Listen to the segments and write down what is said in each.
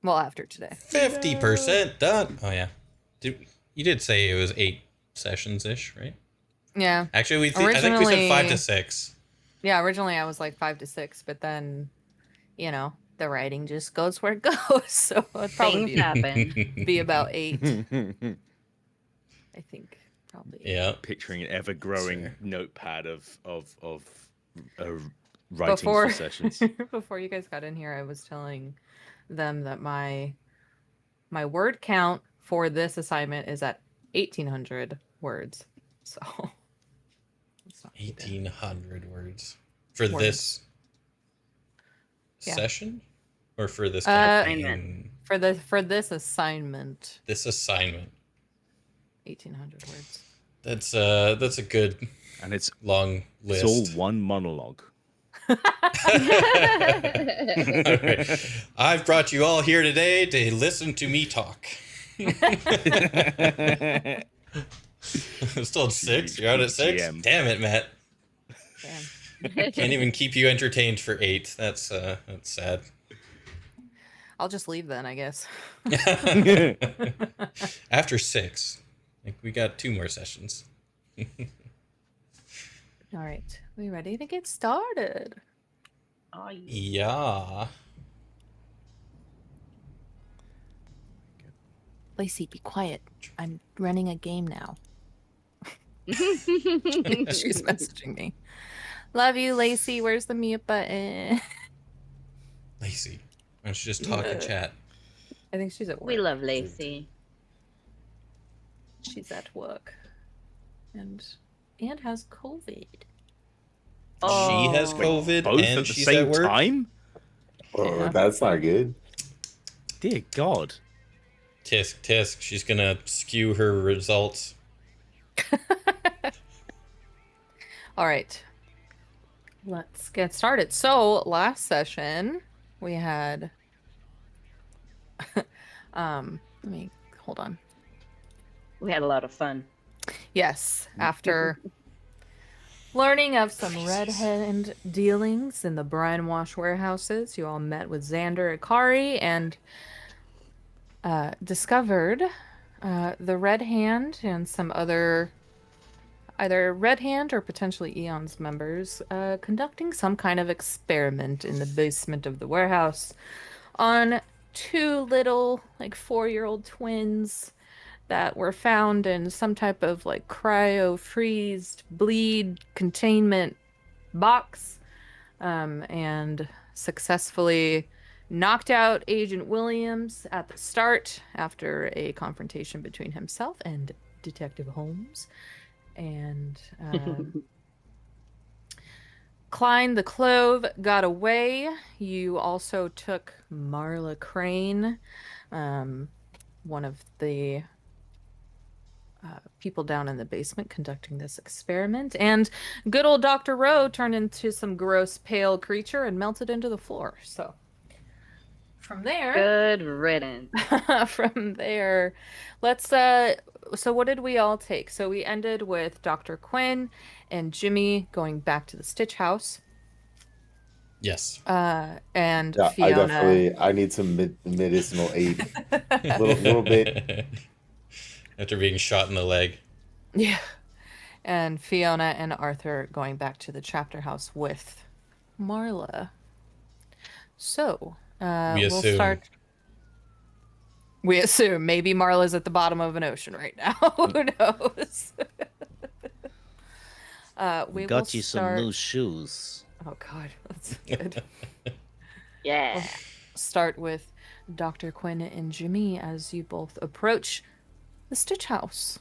Well, after today. 50% done. Oh yeah. You did say it was 8 sessions ish, right? Yeah. Actually, I think we said 5 to 6. Yeah, originally I was like 5 to 6, but then, you know, the writing just goes where it goes. So it'd probably Things happen. be about 8. I think probably. Yeah. Picturing an ever-growing Sure. notepad of writings for sessions. Before you guys got in here, I was telling them that my word count for this assignment is at 1,800 words. So 1,800 words for this session, or for this campaign? For this assignment. This assignment. 1,800 words. That's a good and it's long list. It's all one monologue. Okay. I've brought you all here today to listen to me talk. Still at 6? You're out at 6? GM. Damn it, Matt. Damn. Can't even keep you entertained for 8. That's sad. I'll just leave then, I guess. After 6, like, we got 2 more sessions. All right, we ready to get started? Oh, Yeah. Lacey, be quiet. I'm running a game now. She's messaging me. Love you, Lacey. Where's the mute button? Lacey, why don't you just talk and chat? I think she's at work. We love Lacey. She's at work. And has COVID. She has COVID Both and at the she's same at work? time? Oh, Yeah. that's not good. Dear God. Tisk. She's gonna skew her results. All right. Let's get started. So, last session, we had... let me... Hold on. We had a lot of fun. Yes, after learning of some red hand dealings in the brine wash warehouses, you all met with Xander Akari and discovered the Red Hand and some other either Red Hand or potentially Eon's members conducting some kind of experiment in the basement of the warehouse on 2 little, like, 4-year-old twins that were found in some type of, like, cryo-freezed bleed containment box, and successfully knocked out Agent Williams at the start after a confrontation between himself and Detective Holmes. And Klein the Clove got away. You also took Marla Crane, one of the people down in the basement conducting this experiment, and good old Dr. Rowe turned into some gross pale creature and melted into the floor. So from there, Good riddance. from there, let's so what did we all take? So we ended with Dr. Quinn and Jimmy going back to the Stitch House. Yes. And Yeah, Fiona. I need some medicinal aid. little bit. After being shot in the leg. Yeah. And Fiona and Arthur going back to the chapter house with Marla. So, we'll start. We assume maybe Marla's at the bottom of an ocean right now. Who knows? We Got will you start... some new shoes. Oh God, that's good. Yeah. We'll start with Dr. Quinn and Jimmy as you both approach the Stitch House.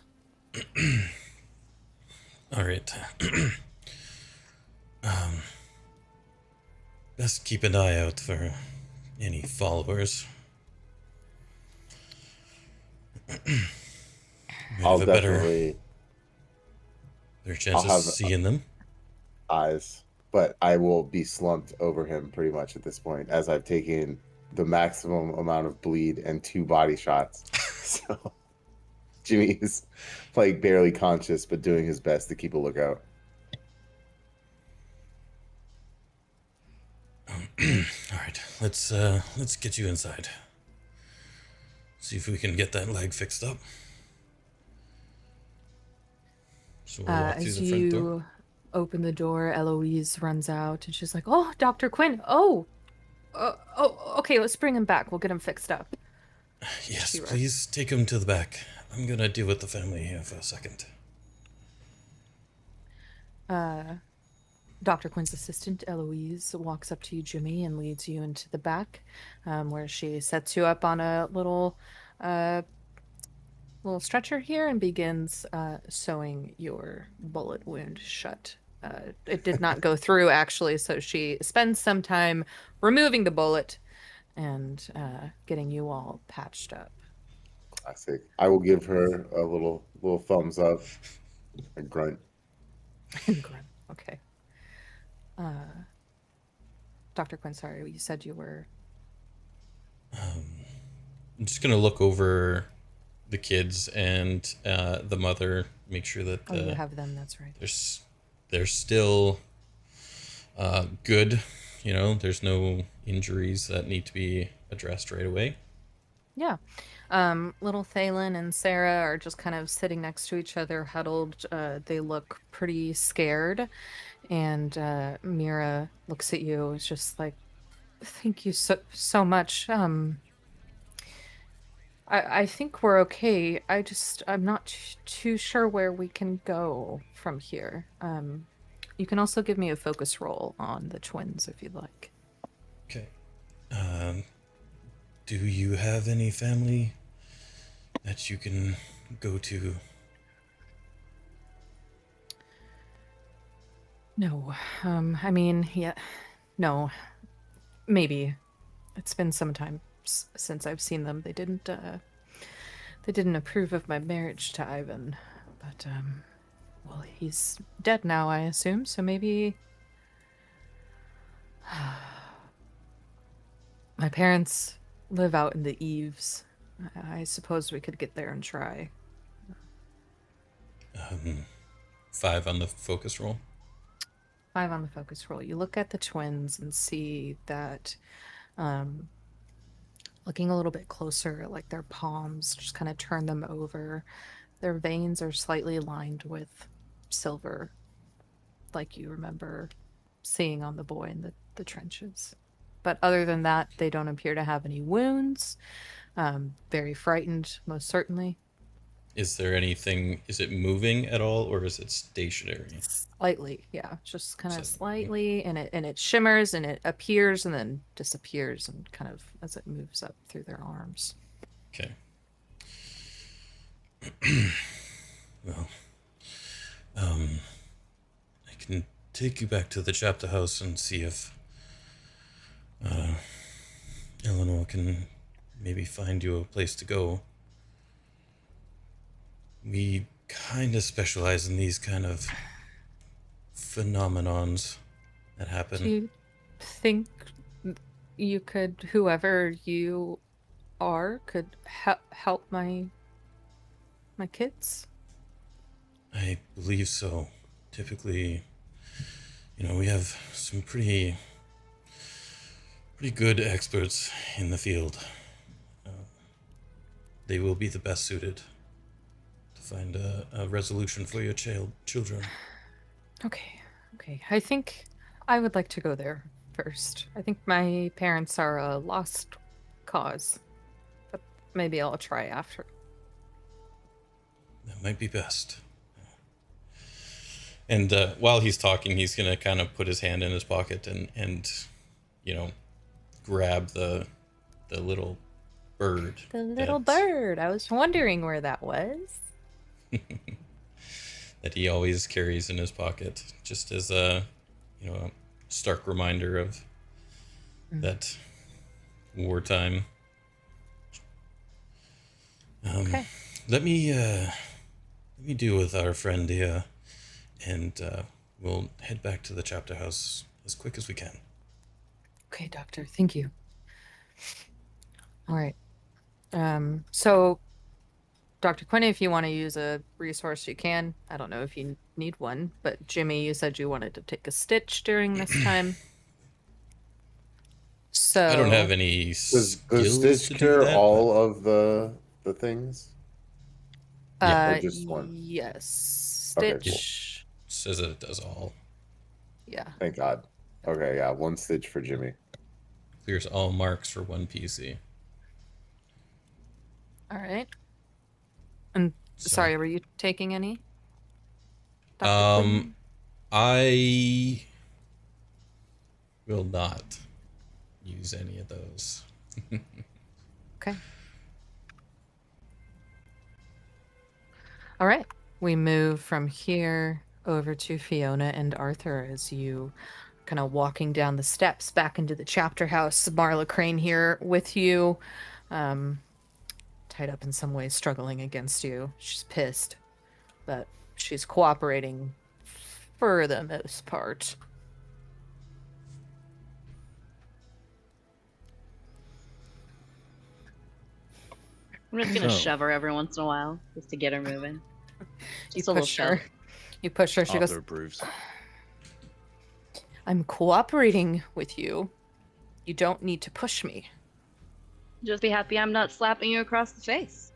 All right. Best keep an eye out for any followers. I'll have a definitely better chance of seeing them. eyes, but I will be slumped over him pretty much at this point, as I've taken the maximum amount of bleed and 2 body shots. So Jimmy is like barely conscious, but doing his best to keep a lookout. All right, let's get you inside. see if we can get that leg fixed up. So we'll walk through As the front door. you open the door, Eloise runs out and she's like, "Oh, Dr. Quinn. Oh, okay, let's bring him back. We'll get him fixed up." Yes, She rushed. please take him to the back. I'm gonna deal with the family here for a second. Dr. Quinn's assistant, Eloise, walks up to you, Jimmy, and leads you into the back, where she sets you up on a uh, little stretcher here and begins sewing your bullet wound shut. It did not go through, actually, so she spends some time removing the bullet and getting you all patched up. Classic. I will give her a little thumbs up, a grunt. Okay. Dr. Quinn, sorry, you said you were... I'm just gonna look over the kids and the mother, make sure that Oh, you have them, that's right. they're still good. You know, there's no injuries that need to be addressed right away. Yeah. Little Thalen and Sarah are just kind of sitting next to each other, huddled. They look pretty scared. And Mira looks at you. It's just like, thank you so much. I think we're okay. I'm not too sure where we can go from here. You can also give me a focus roll on the twins if you'd like. Okay. Do you have any family that you can go to? No. I mean, yeah. No. Maybe. It's been some time since I've seen them. They didn't approve of my marriage to Ivan. But, well, he's dead now, I assume, so maybe... My parents live out in the eaves. I suppose we could get there and try. 5 on the focus roll. 5 on the focus roll. You look at the twins and see that, looking a little bit closer, like their palms, just kind of turn them over. Their veins are slightly lined with silver, like you remember seeing on the boy in the trenches. But other than that, they don't appear to have any wounds. Very frightened, most certainly. Is there anything, is it moving at all, or is it stationary? Slightly, yeah. Just kind of Slightly. slightly, and it shimmers and it appears and then disappears and kind of as it moves up through their arms. Okay. Well, I can take you back to the chapter house and see if Eleanor can maybe find you a place to go. We kind of specialize in these kind of phenomenons that happen. Do you think you could, whoever you are, could help my kids? I believe so. Typically, you know, we have some pretty good experts in the field. They will be the best suited to find a resolution for your children. Okay. I think I would like to go there first. I think my parents are a lost cause, but maybe I'll try after. That might be best. And while he's talking, he's gonna kind of put his hand in his pocket and you know, grab the little bird. The little that's- bird. I was wondering where that was. that he always carries in his pocket, just as a, you know, a stark reminder of that wartime. Okay. Let me deal with our friend here, and we'll head back to the chapter house as quick as we can. Okay, doctor. Thank you. All right. So, Dr. Quinn, if you want to use a resource, you can. I don't know if you need one, but Jimmy, you said you wanted to take a stitch during this time. So I don't have any Does skills Stitch to do cure that. all of the things? Yeah. Or just one? yes, Okay, cool. Stitch. It says that it does all. Yeah. Thank God. Okay, yeah, one Stitch for Jimmy. Clears all marks for one PC. All right. And So, sorry, were you taking any, Dr. um, Quinn? I will not use any of those. Okay. All right. We move from here over to Fiona and Arthur as you kind of walking down the steps back into the chapter house. Marla Crane here with you, tied up in some ways, struggling against you. She's pissed, but she's cooperating for the most part. I'm just gonna So- shove her every once in a while just to get her moving. You Just a little push her. shove. You push her. She Arthur goes, approves. I'm cooperating with you. You don't need to push me. Just be happy I'm not slapping you across the face.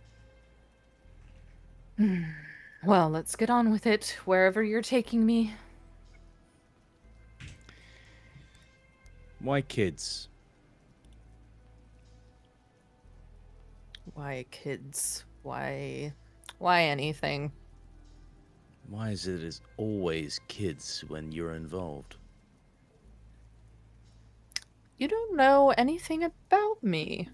Well, let's get on with it, wherever you're taking me. Why kids? Why kids? Why anything? Why is it it's always kids when you're involved? You don't know anything about me.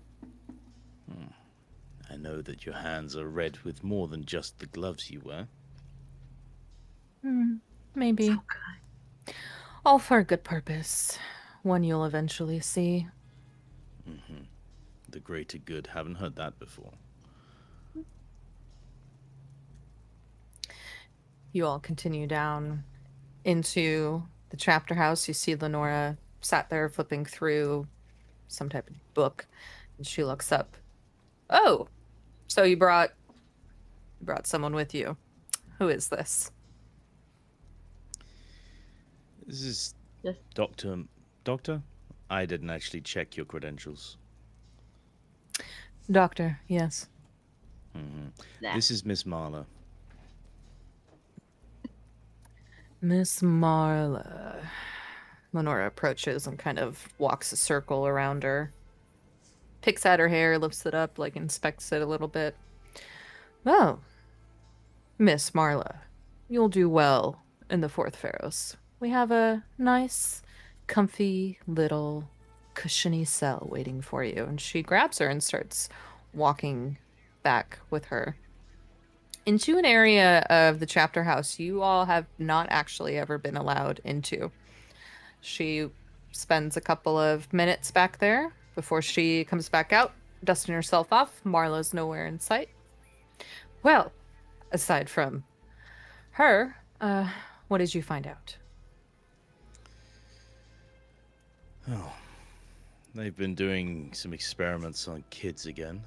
I know that your hands are red with more than just the gloves you wear. Maybe. So good. All for a good purpose. One you'll eventually see. The greater good. Haven't heard that before. You all continue down into the chapter house. You see Lenora sat there flipping through some type of book, and she looks up. Oh, so you brought someone with you. Who is this? This is Yes. Doctor? I didn't actually check your credentials. Doctor, yes. Nah. This is Miss Marla. Miss Marla. Lenora approaches and kind of walks a circle around her. Picks at her hair, lifts it up, like inspects it a little bit. Oh, Miss Marla, you'll do well in the Fourth Pharaohs. We have a nice, comfy, little, cushiony cell waiting for you. And she grabs her and starts walking back with her into an area of the chapter house you all have not actually ever been allowed into. She spends a couple of minutes back there before she comes back out, dusting herself off. Marla's nowhere in sight. Well, aside from her, what did you find out? Oh, they've been doing some experiments on kids again.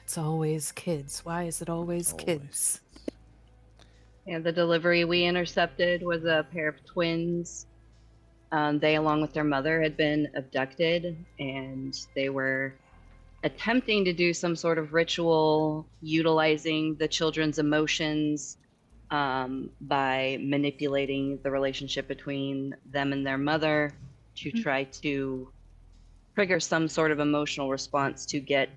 It's always kids. Why is it always kids? And the delivery we intercepted was a pair of twins. They, along with their mother, had been abducted, and they were attempting to do some sort of ritual utilizing the children's emotions by manipulating the relationship between them and their mother to try to trigger some sort of emotional response to get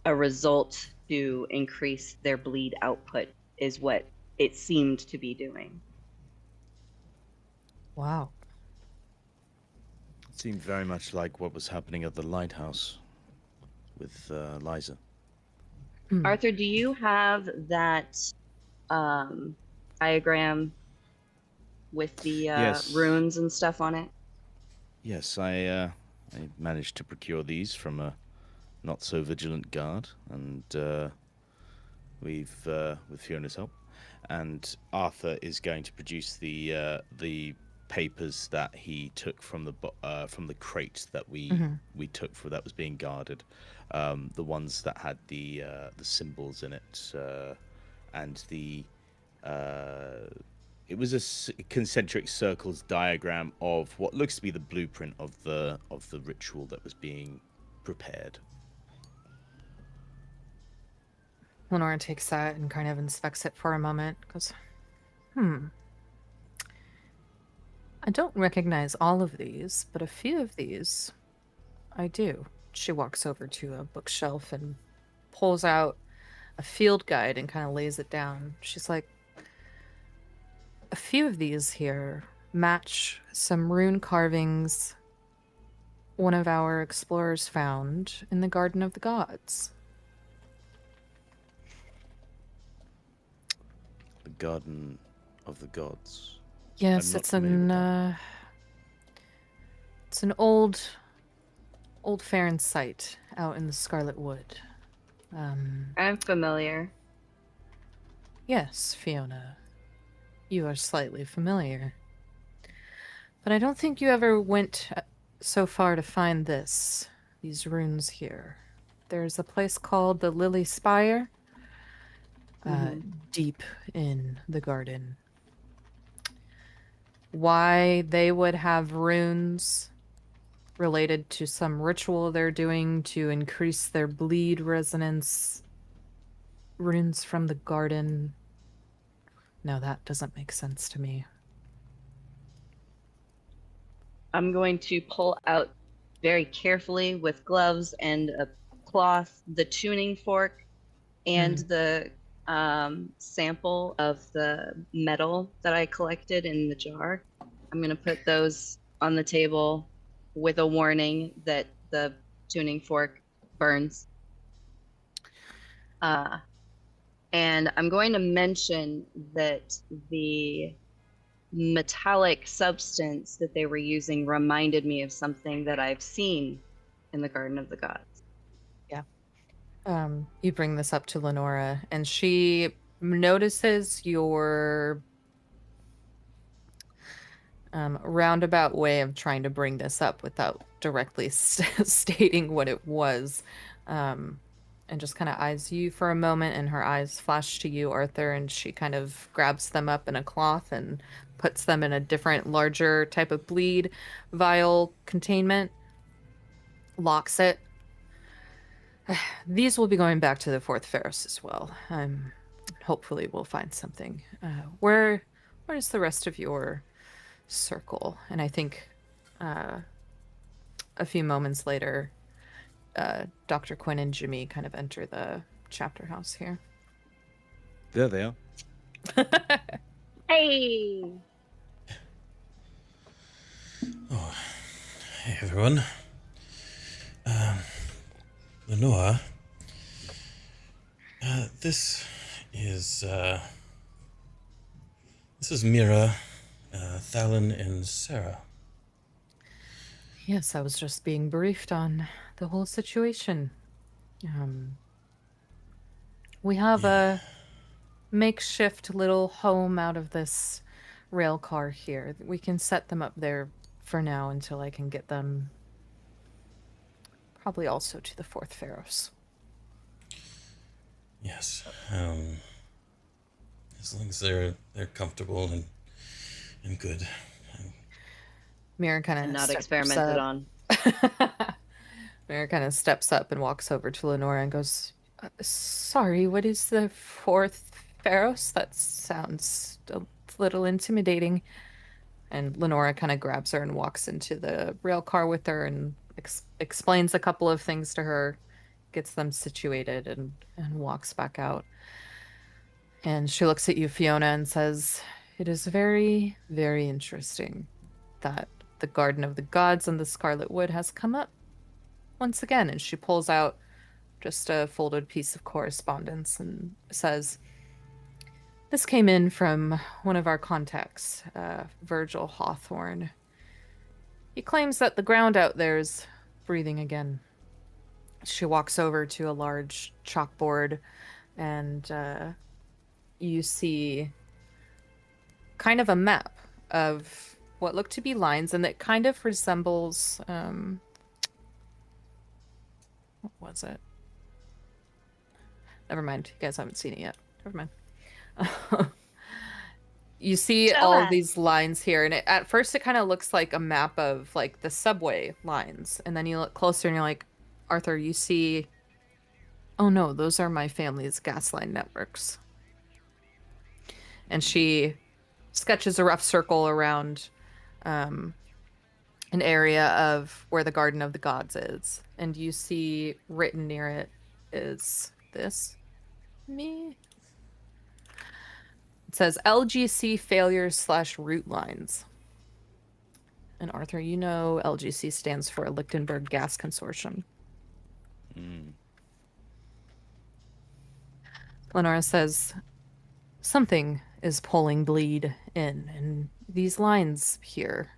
a result to increase their bleed output, is what it seemed to be doing. Wow. It seemed very much like what was happening at the lighthouse with Liza. Arthur, do you have that diagram with the Yes. runes and stuff on it? Yes, I managed to procure these from a not so vigilant guard, and we've with Fiona's help, and Arthur is going to produce the papers that he took from the crate that we took for that was being guarded, the ones that had the It was a concentric circles diagram of what looks to be the blueprint of the ritual that was being prepared. Lenora takes that and kind of inspects it for a moment. Goes, I don't recognize all of these, but a few of these I do. She walks over to a bookshelf and pulls out a field guide and kind of lays it down. She's like, a few of these here match some rune carvings one of our explorers found in the Garden of the Gods. The Garden of the Gods. Yes, it's an old Farron site out in the Scarlet Wood. I'm familiar. Yes, Fiona. You are slightly familiar. But I don't think you ever went so far to find these runes here. There's a place called the Lily Spire, deep in the garden. Why they would have runes related to some ritual they're doing to increase their bleed resonance, runes from the garden. No, that doesn't make sense to me. I'm going to pull out very carefully with gloves and a cloth the tuning fork and the sample of the metal that I collected in the jar. I'm going to put those on the table with a warning that the tuning fork burns. And I'm going to mention that the metallic substance that they were using reminded me of something that I've seen in the Garden of the Gods. Yeah. You bring this up to Lenora, and she notices your roundabout way of trying to bring this up without directly stating what it was. And just kind of eyes you for a moment, and her eyes flash to you, Arthur, and she kind of grabs them up in a cloth and puts them in a different, larger type of bleed vial containment, locks it. These will be going back to the Fourth Ferris as well. Hopefully we'll find something. Where's the rest of your circle? And I think a few moments later, Dr. Quinn and Jimmy kind of enter the chapter house here. There they are. Hey! Oh, hey everyone. Lenore, this is Mira, Thalon, and Sarah. Yes, I was just being briefed on the whole situation. We have a makeshift little home out of this rail car here. We can set them up there for now until I can get them probably also to the Fourth Pharos. Yes. As long as they're comfortable and good. Mira kind of Not experimented on. Mira kind of steps up and walks over to Lenora and goes, sorry, what is the Fourth Pharos? That sounds a little intimidating. And Lenora kind of grabs her and walks into the rail car with her and explains a couple of things to her, gets them situated, and walks back out. And she looks at you, Fiona, and says, it is very, very interesting that the Garden of the Gods and the Scarlet Wood has come up once again. And she pulls out just a folded piece of correspondence and says, this came in from one of our contacts, Virgil Hawthorne. He claims that the ground out there is breathing again. She walks over to a large chalkboard, and you see kind of a map of what look to be lines, and that kind of resembles what was it? Never mind. You guys haven't seen it yet. Never mind. You see Show all of us. these lines here, and at first it kind of looks like a map of like the subway lines, and then you look closer and you're like, Arthur, you see, oh no, those are my family's gas line networks. And she sketches a rough circle around an area of where the Garden of the Gods is, and you see written near it is this. Me. It says LGC failures / root lines. And Arthur, you know LGC stands for Lichtenberg Gas Consortium. Lenora says, something is pulling bleed in, and these lines here.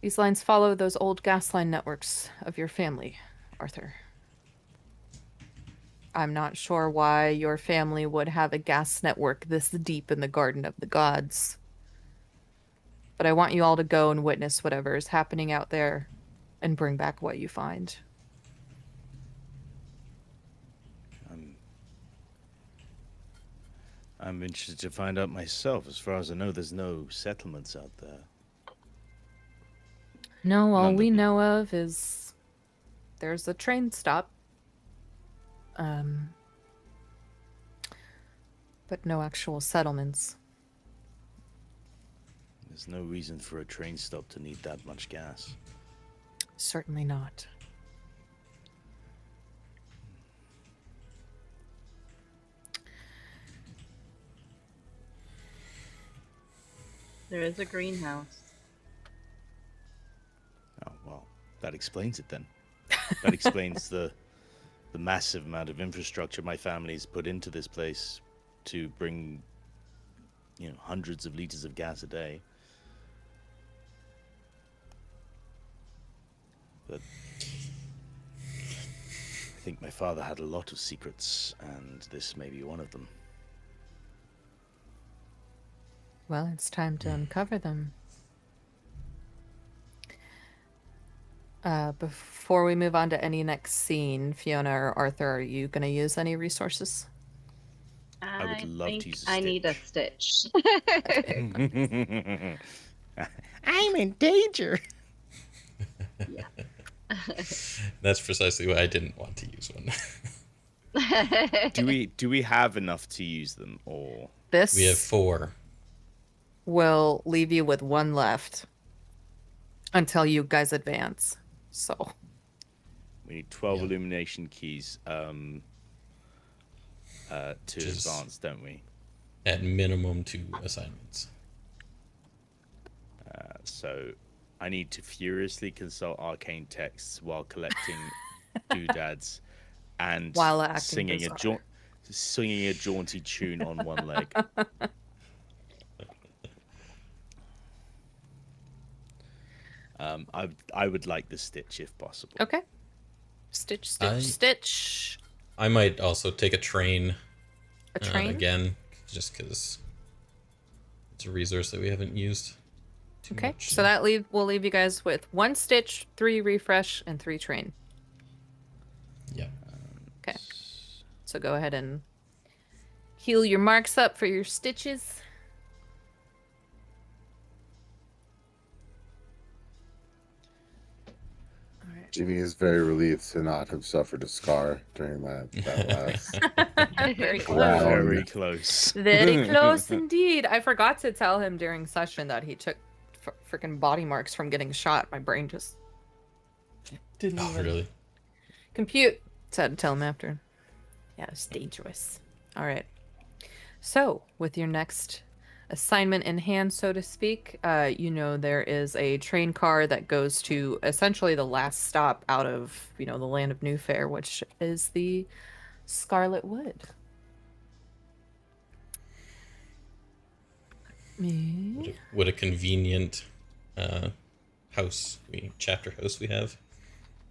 These lines follow those old gas line networks of your family, Arthur. I'm not sure why your family would have a gas network this deep in the Garden of the Gods. But I want you all to go and witness whatever is happening out there and bring back what you find. I'm interested to find out myself. As far as I know, there's no settlements out there. No, all None we that know of is there's a train stop. But no actual settlements. There's no reason for a train stop to need that much gas. Certainly not. There is a greenhouse. Oh, well, that explains it then. That explains the massive amount of infrastructure my family's put into this place to bring, hundreds of liters of gas a day. But I think my father had a lot of secrets, and this may be one of them. Well, it's time to uncover them. Before we move on to any next scene, Fiona or Arthur, are you going to use any resources? I would love to use a I need a stitch. stitch. I'm in danger. That's precisely why I didn't want to use one. Do we have enough to use them, or This We have 4. will leave you with 1 left until you guys advance. So, we need 12 Yeah. illumination keys to Just- advance, don't we? At minimum 2 assignments. So I need to furiously consult arcane texts while collecting doodads and While acting singing bizarre. singing a jaunty tune on one leg. I would like the stitch if possible. okay. Stitch, stitch, stitch. I might also take a train, A train? again, just because it's a resource that we haven't used too Okay, much. so that will leave you guys with 1 stitch, 3 refresh, and 3 train. Yeah. Okay. So go ahead and heal your marks up for your stitches. Jimmy is very relieved to not have suffered a scar during that last Very close. round. Very close. Very close indeed. I forgot to tell him during session that he took freaking body marks from getting shot. My brain just didn't Oh, even really? compute. So I had to tell him after. Yeah, it's dangerous. All right. So, with your next assignment in hand, so to speak, there is a train car that goes to essentially the last stop out of, the land of New Fair, which is the Scarlet Wood. What a convenient chapter house we have.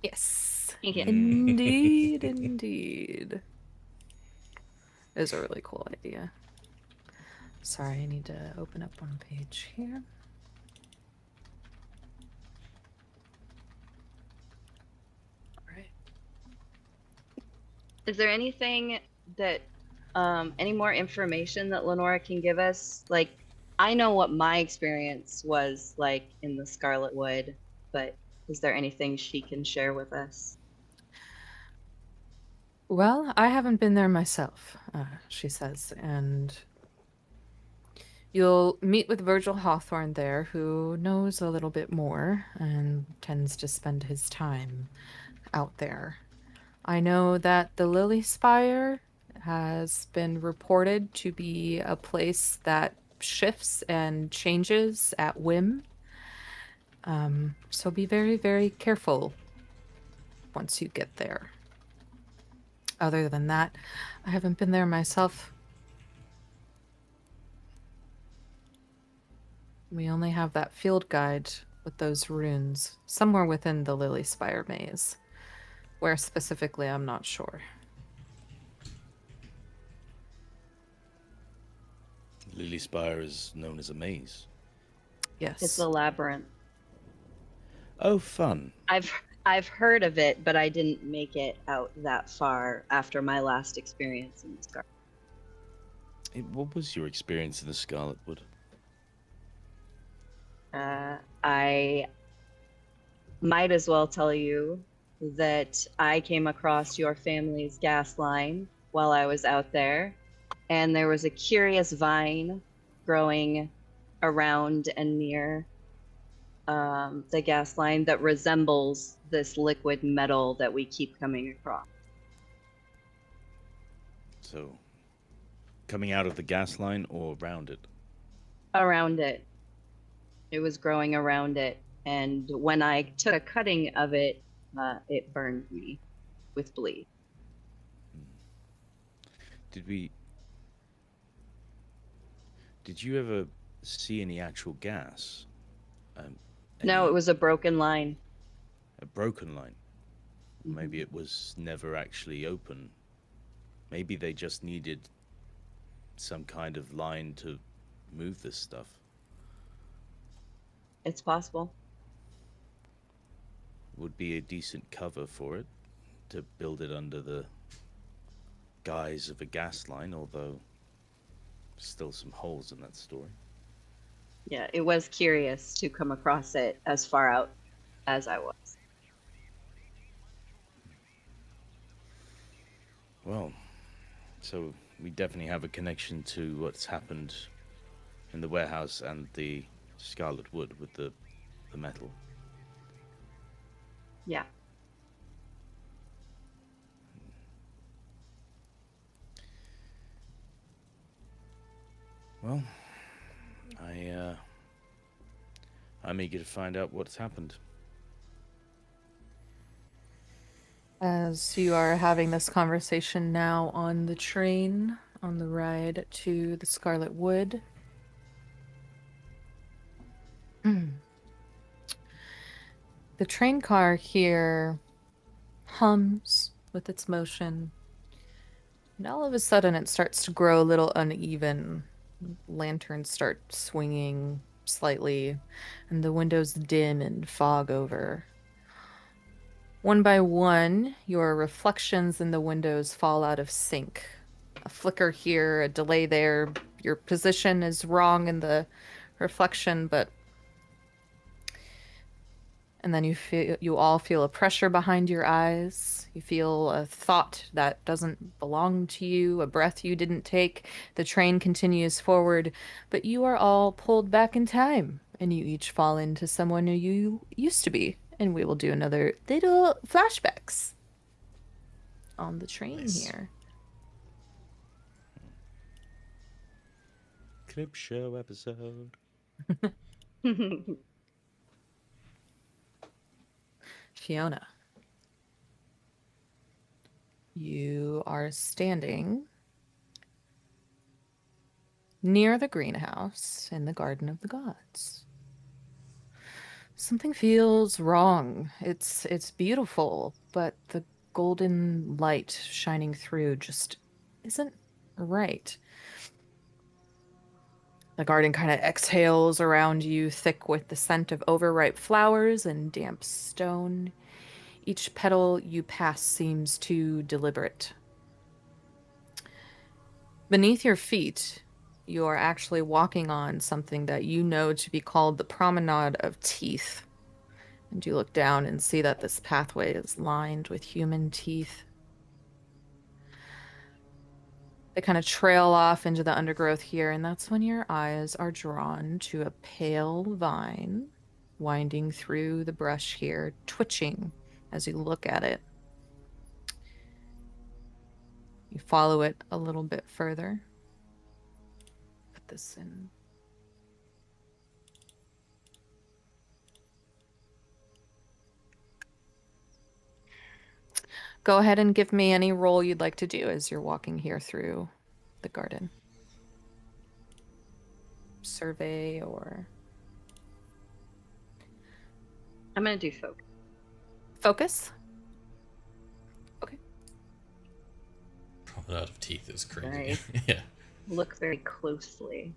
Yes. Yeah. Indeed, indeed. It is a really cool idea. Sorry, I need to open up one page here. All right. Is there anything that Any more information that Lenora can give us? Like, I know what my experience was like in the Scarlet Wood, but is there anything she can share with us? Well, I haven't been there myself, she says, and you'll meet with Virgil Hawthorne there, who knows a little bit more and tends to spend his time out there. I know that the Lily Spire has been reported to be a place that shifts and changes at whim. So be very, very careful once you get there. Other than that, I haven't been there myself. We only have that field guide with those runes somewhere within the Lily Spire maze. Where specifically, I'm not sure. Lily Spire is known as a maze. Yes. It's a labyrinth. Oh, fun. I've heard of it, but I didn't make it out that far after my last experience in the Scarlet. What was your experience in the Scarlet Wood? I might as well tell you that I came across your family's gas line while I was out there, and there was a curious vine growing around and near the gas line that resembles this liquid metal that we keep coming across. So, coming out of the gas line or around it? Around it. It was growing around it, and when I took a cutting of it, it burned me with bleed. Did you ever see any actual gas? No, it was a broken line. A broken line. Mhm. Maybe it was never actually open. Maybe they just needed some kind of line to move this stuff. It's possible. Would be a decent cover for it, to build it under the guise of a gas line, although still some holes in that story. Yeah, it was curious to come across it as far out as I was. Well, so we definitely have a connection to what's happened in the warehouse and the Scarlet Wood with the metal. Yeah. Well, I'm eager to find out what's happened. As you are having this conversation now on the train, on the ride to the Scarlet Wood, the train car here hums with its motion, and all of a sudden it starts to grow a little uneven. Lanterns start swinging slightly, and the windows dim and fog over. One by one, your reflections in the windows fall out of sync. A flicker here, a delay there. Your position is wrong in the reflection, but... And then you all feel a pressure behind your eyes. You feel a thought that doesn't belong to you, a breath you didn't take. The train continues forward, but you are all pulled back in time, and you each fall into someone who you used to be. And we will do another little flashbacks on the train here. Clip show episode. Fiona, you are standing near the greenhouse in the Garden of the Gods. Something feels wrong. It's beautiful, but the golden light shining through just isn't right. The garden kind of exhales around you, thick with the scent of overripe flowers and damp stone. Each petal you pass seems too deliberate. Beneath your feet, you are actually walking on something that you know to be called the Promenade of Teeth. And you look down and see that this pathway is lined with human teeth. They kind of trail off into the undergrowth here, and that's when your eyes are drawn to a pale vine winding through the brush here, twitching as you look at it. You follow it a little bit further. Put this in. Go ahead and give me any roll you'd like to do as you're walking here through the garden. Survey or... I'm gonna do focus. Focus? Okay. Promenade of Teeth is crazy. Right. Yeah. Look very closely.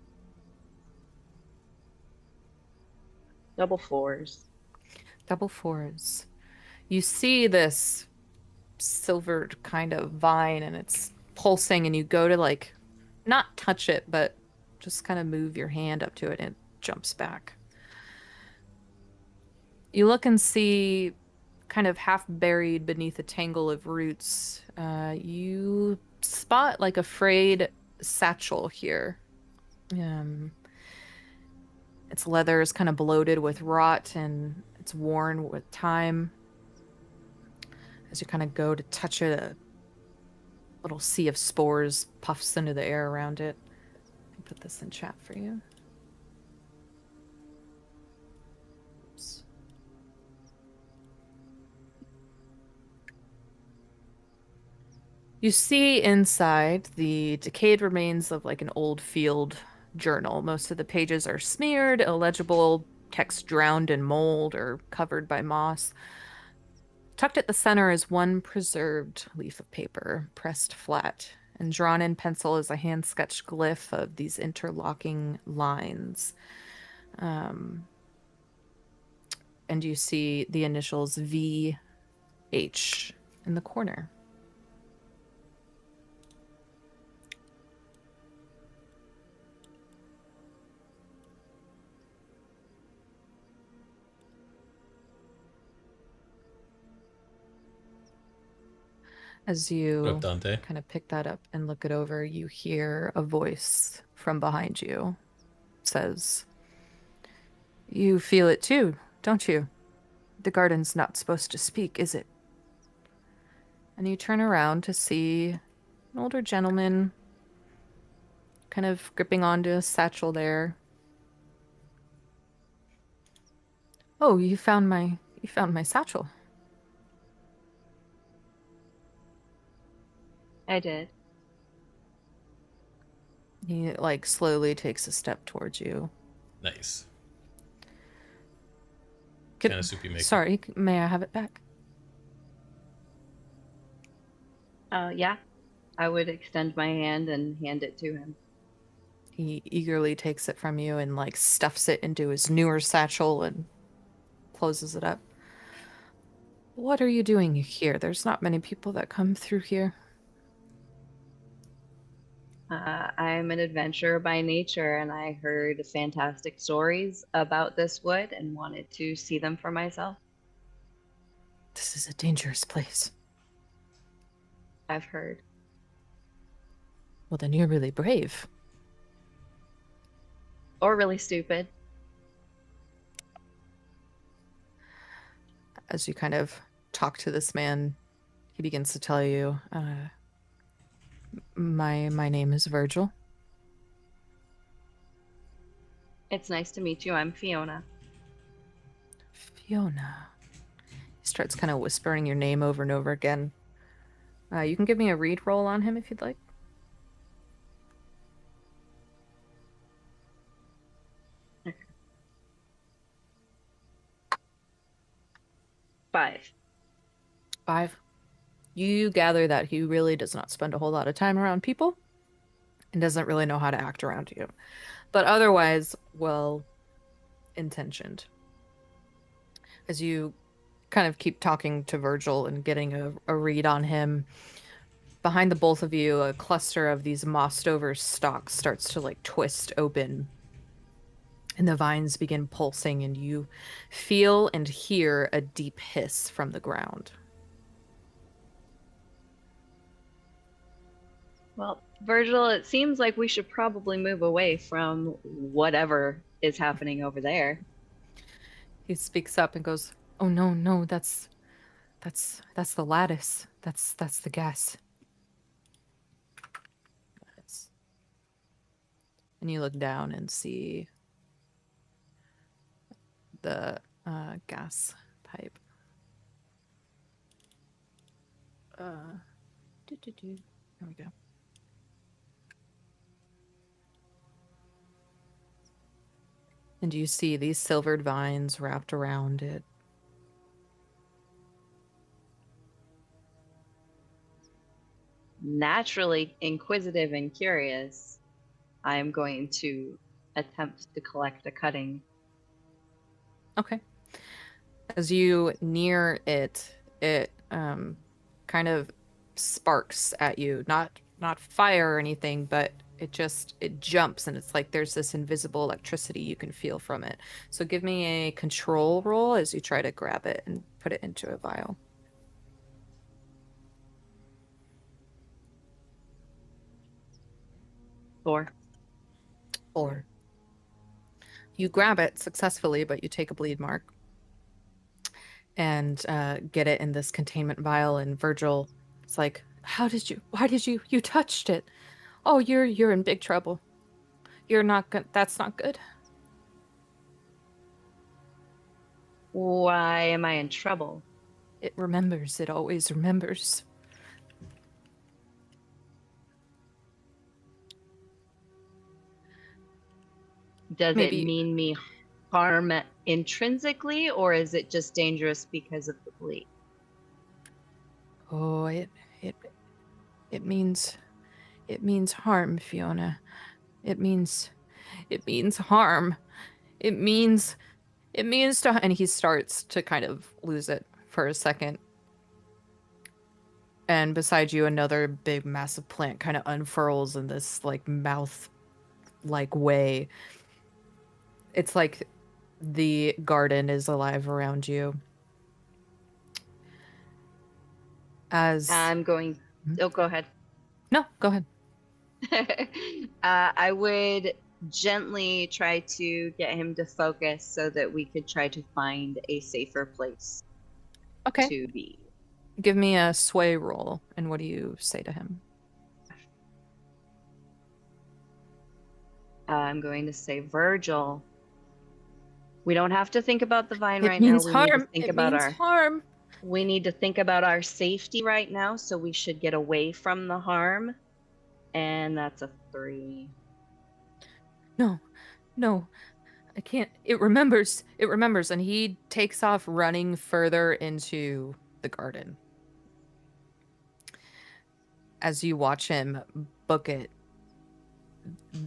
Double fours. Double fours. You see this silvered kind of vine and it's pulsing, and you go to like not touch it, but just kind of move your hand up to it and it jumps back. You look and see, kind of half buried beneath a tangle of roots, you spot like a frayed satchel here. Its leather is kind of bloated with rot and it's worn with time. As you kind of go to touch it, a little sea of spores puffs into the air around it. I'll put this in chat for you. Oops. You see inside the decayed remains of like an old field journal. Most of the pages are smeared, illegible, text drowned in mold or covered by moss. Tucked at the center is one preserved leaf of paper, pressed flat, and drawn in pencil is a hand-sketched glyph of these interlocking lines. And you see the initials VH in the corner. As What you up, Dante? kind of pick that up and look it over, you hear a voice from behind you. It says, "You feel it too, don't you? The garden's not supposed to speak, is it?" And you turn around to see an older gentleman kind of gripping onto a satchel there. "Oh, you found my satchel." I did. He like slowly takes a step towards you. Nice. Could- Kind of soupy maker. Sorry, may I have it back? Yeah. I would extend my hand and hand it to him. He eagerly takes it from you and like stuffs it into his newer satchel and closes it up. "What are you doing here? There's not many people that come through here." I'm an adventurer by nature, and I heard fantastic stories about this wood and wanted to see them for myself. "This is a dangerous place." I've heard. "Well, then you're really brave." Or really stupid. As you kind of talk to this man, he begins to tell you, my name is Virgil." It's nice to meet you. I'm Fiona. "Fiona." He starts kind of whispering your name over and over again. You can give me a read roll on him if you'd like. Okay. 5. 5. You gather that he really does not spend a whole lot of time around people and doesn't really know how to act around you, but otherwise well intentioned. As you kind of keep talking to Virgil and getting a read on him, behind the both of you, a cluster of these mossed-over stalks starts to, like, twist open. And the vines begin pulsing, and you feel and hear a deep hiss from the ground. Well, Virgil, it seems like we should probably move away from whatever is happening over there. He speaks up and goes, "Oh no, no, that's the lattice. That's the gas." And you look down and see the gas pipe. There we go. And you see these silvered vines wrapped around it. Naturally inquisitive and curious, I am going to attempt to collect a cutting. Okay. As you near it, it kind of sparks at you. Not fire or anything, but it jumps, and it's like there's this invisible electricity you can feel from it. So give me a control roll as you try to grab it and put it into a vial. Four. You grab it successfully, but you take a bleed mark and get it in this containment vial. And Virgil, it's like, why did you touched it? Oh, you're in big trouble. You're not good. That's not good. Why am I in trouble? It remembers. It always remembers. Does Maybe. it mean me harm intrinsically, or is it just dangerous because of the bleed? Oh, it means harm, Fiona. It means harm. It means to, and he starts to kind of lose it for a second. And beside you, another big, massive plant kind of unfurls in this, like, mouth-like way. It's like the garden is alive around you. As I'm going... Oh, go ahead. No, go ahead. I would gently try to get him to focus so that we could try to find a safer place to be. Give me a sway roll, and what do you say to him? I'm going to say, Virgil, we don't have to think about the vine right means now. harm. We need to think it about means harm. We need to think about our safety right now, so we should get away from the harm. And that's a 3. No, I can't. It remembers, and he takes off running further into the garden. As you watch him book it,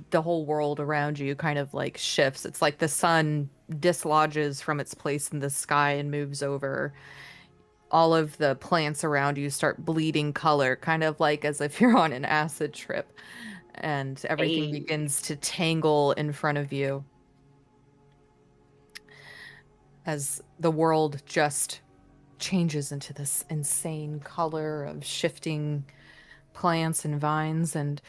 the whole world around you kind of like shifts. It's like the sun dislodges from its place in the sky and moves over. All of the plants around you start bleeding color, kind of like as if you're on an acid trip. And everything begins to tangle in front of you. As the world just changes into this insane color of shifting plants and vines. And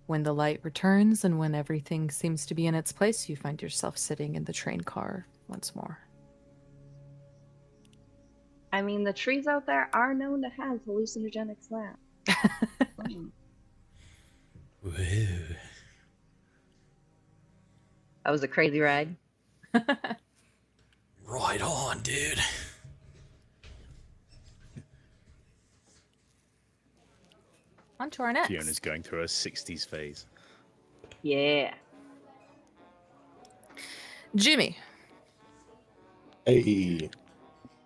when the light returns and when everything seems to be in its place, you find yourself sitting in the train car once more. I mean, the trees out there are known to have hallucinogenic slap. Whoa. That was a crazy ride. Right on, dude. On to our next. Fiona's going through a 60s phase. Yeah. Jimmy. Hey.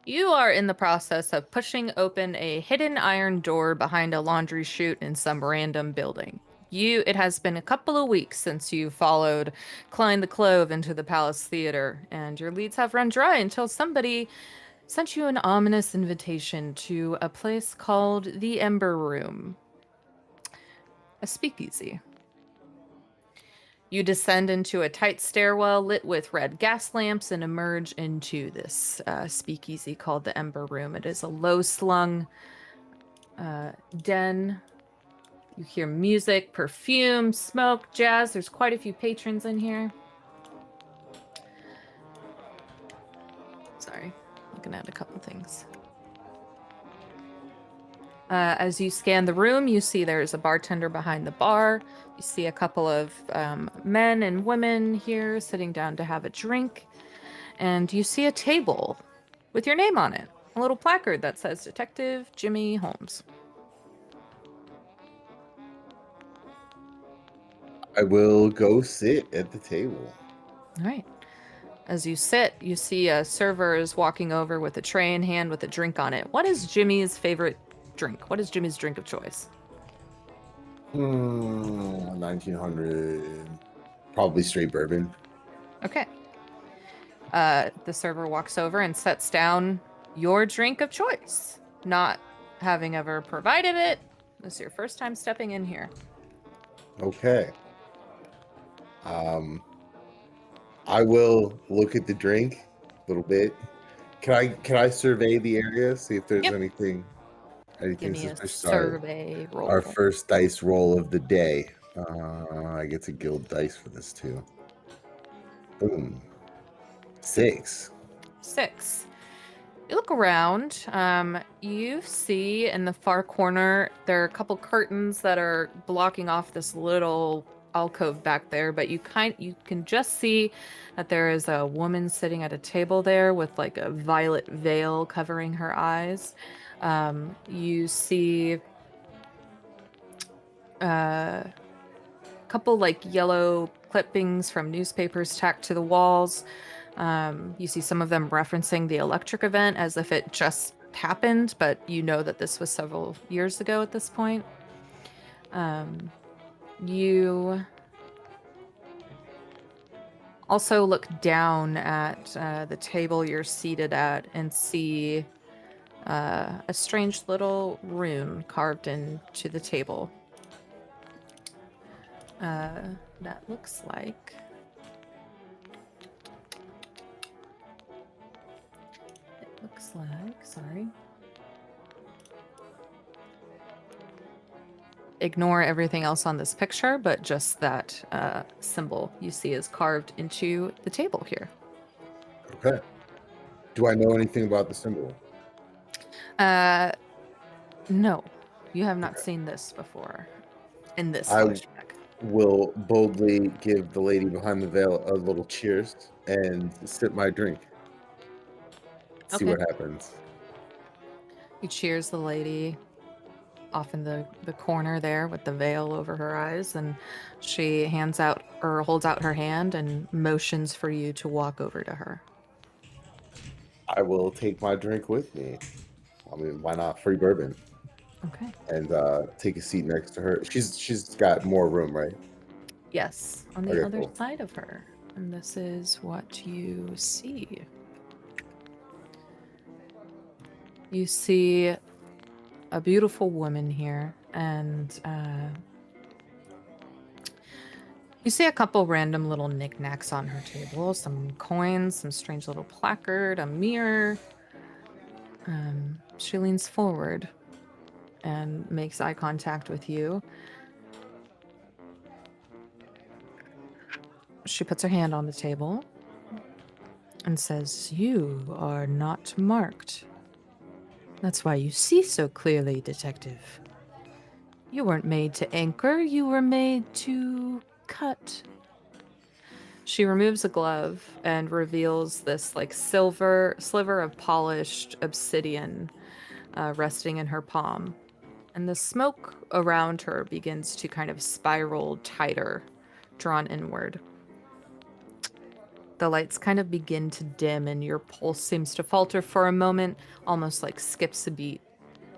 You are in the process of pushing open a hidden iron door behind a laundry chute in some random building. It has been a couple of weeks since you followed Klein the Clove into the Palace Theater, and your leads have run dry until somebody sent you an ominous invitation to a place called the Ember Room, a speakeasy. You descend into a tight stairwell lit with red gas lamps and emerge into this speakeasy called the Ember Room. It is a low-slung den. You hear music, perfume, smoke, jazz. There's quite a few patrons in here. Sorry, looking at a couple things. As you scan the room, you see there's a bartender behind the bar. You see a couple of men and women here sitting down to have a drink. And you see a table with your name on it. A little placard that says Detective Jimmy Holmes. I will go sit at the table. All right. As you sit, you see a server is walking over with a tray in hand with a drink on it. What is Jimmy's favorite drink? What is Jimmy's drink of choice? 1900. Probably straight bourbon. Okay. The server walks over and sets down your drink of choice. Not having ever provided it, this is your first time stepping in here. Okay. I will look at the drink a little bit. Can I survey the area, see if there's Yep. anything Give me a suspicious? survey roll. Our first dice roll of the day. I get to guild dice for this too. Boom. 6. 6. You look around. You see in the far corner there are a couple curtains that are blocking off this little alcove back there, but you can just see that there is a woman sitting at a table there with like a violet veil covering her eyes. You see a couple like yellow clippings from newspapers tacked to the walls. You see some of them referencing the electric event as if it just happened, but you know that this was several years ago at this point. You also look down at the table you're seated at and see a strange little rune carved into the table. That looks like... sorry. Ignore everything else on this picture, but just that symbol you see is carved into the table here. Okay. Do I know anything about the symbol? No, you have not seen this before in this I flashback. will boldly give the lady behind the veil a little cheers and sip my drink. See Okay. what happens. He cheers the lady off in the corner there with the veil over her eyes, and she holds out her hand and motions for you to walk over to her. I will take my drink with me. I mean, why not? Free bourbon. Okay. And take a seat next to her. She's got more room, right? Yes, on the Okay, other cool. side of her. And this is what you see. You see a beautiful woman here, and you see a couple random little knickknacks on her table. Some coins, some strange little placard, a mirror. She leans forward and makes eye contact with you. She puts her hand on the table and says, "You are not marked. That's why you see so clearly, Detective. You weren't made to anchor, you were made to cut." She removes a glove and reveals this like silver sliver of polished obsidian resting in her palm. And the smoke around her begins to kind of spiral tighter, drawn inward. The lights kind of begin to dim and your pulse seems to falter for a moment, almost like skips a beat.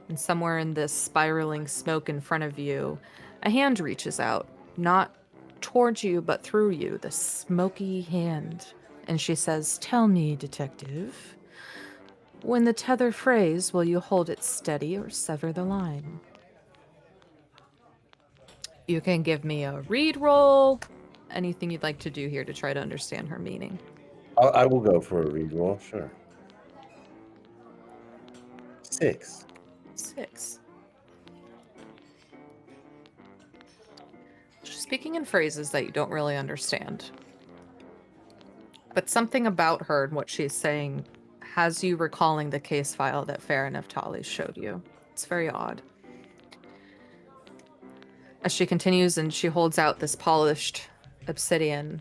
And somewhere in this spiraling smoke in front of you, a hand reaches out, not towards you, but through you, the smoky hand. And she says, "Tell me, Detective, When the tether frays, will you hold it steady or sever the line? You can give me a read roll. Anything you'd like to do here to try to understand her meaning. I will go for a reroll, sure. 6. 6. She's speaking in phrases that you don't really understand. But something about her and what she's saying has you recalling the case file that Farah Neftali showed you. It's very odd. As she continues and she holds out this polished obsidian,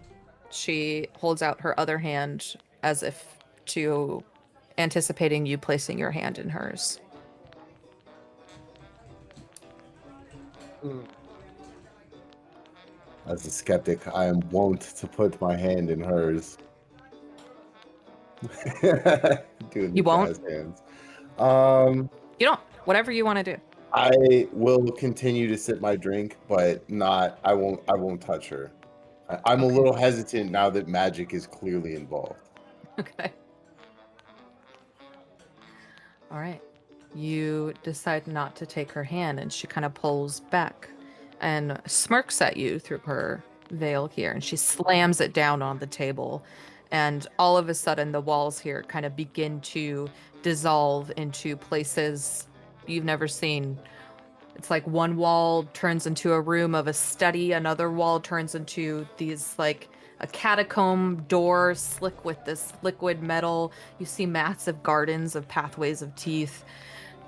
she holds out her other hand as if to anticipating you placing your hand in hers. As a skeptic, I am wont to put my hand in hers. Doing the You won't? jazz hands. You don't. Whatever you want to do. I will continue to sip my drink, but not. I won't touch her. I'm a Okay. little hesitant now that magic is clearly involved. Okay. All right. You decide not to take her hand, and she kind of pulls back and smirks at you through her veil here, and she slams it down on the table. And all of a sudden, the walls here kind of begin to dissolve into places you've never seen. It's like one wall turns into a room of a study, another wall turns into these like a catacomb door slick with this liquid metal. You see massive gardens of pathways of teeth.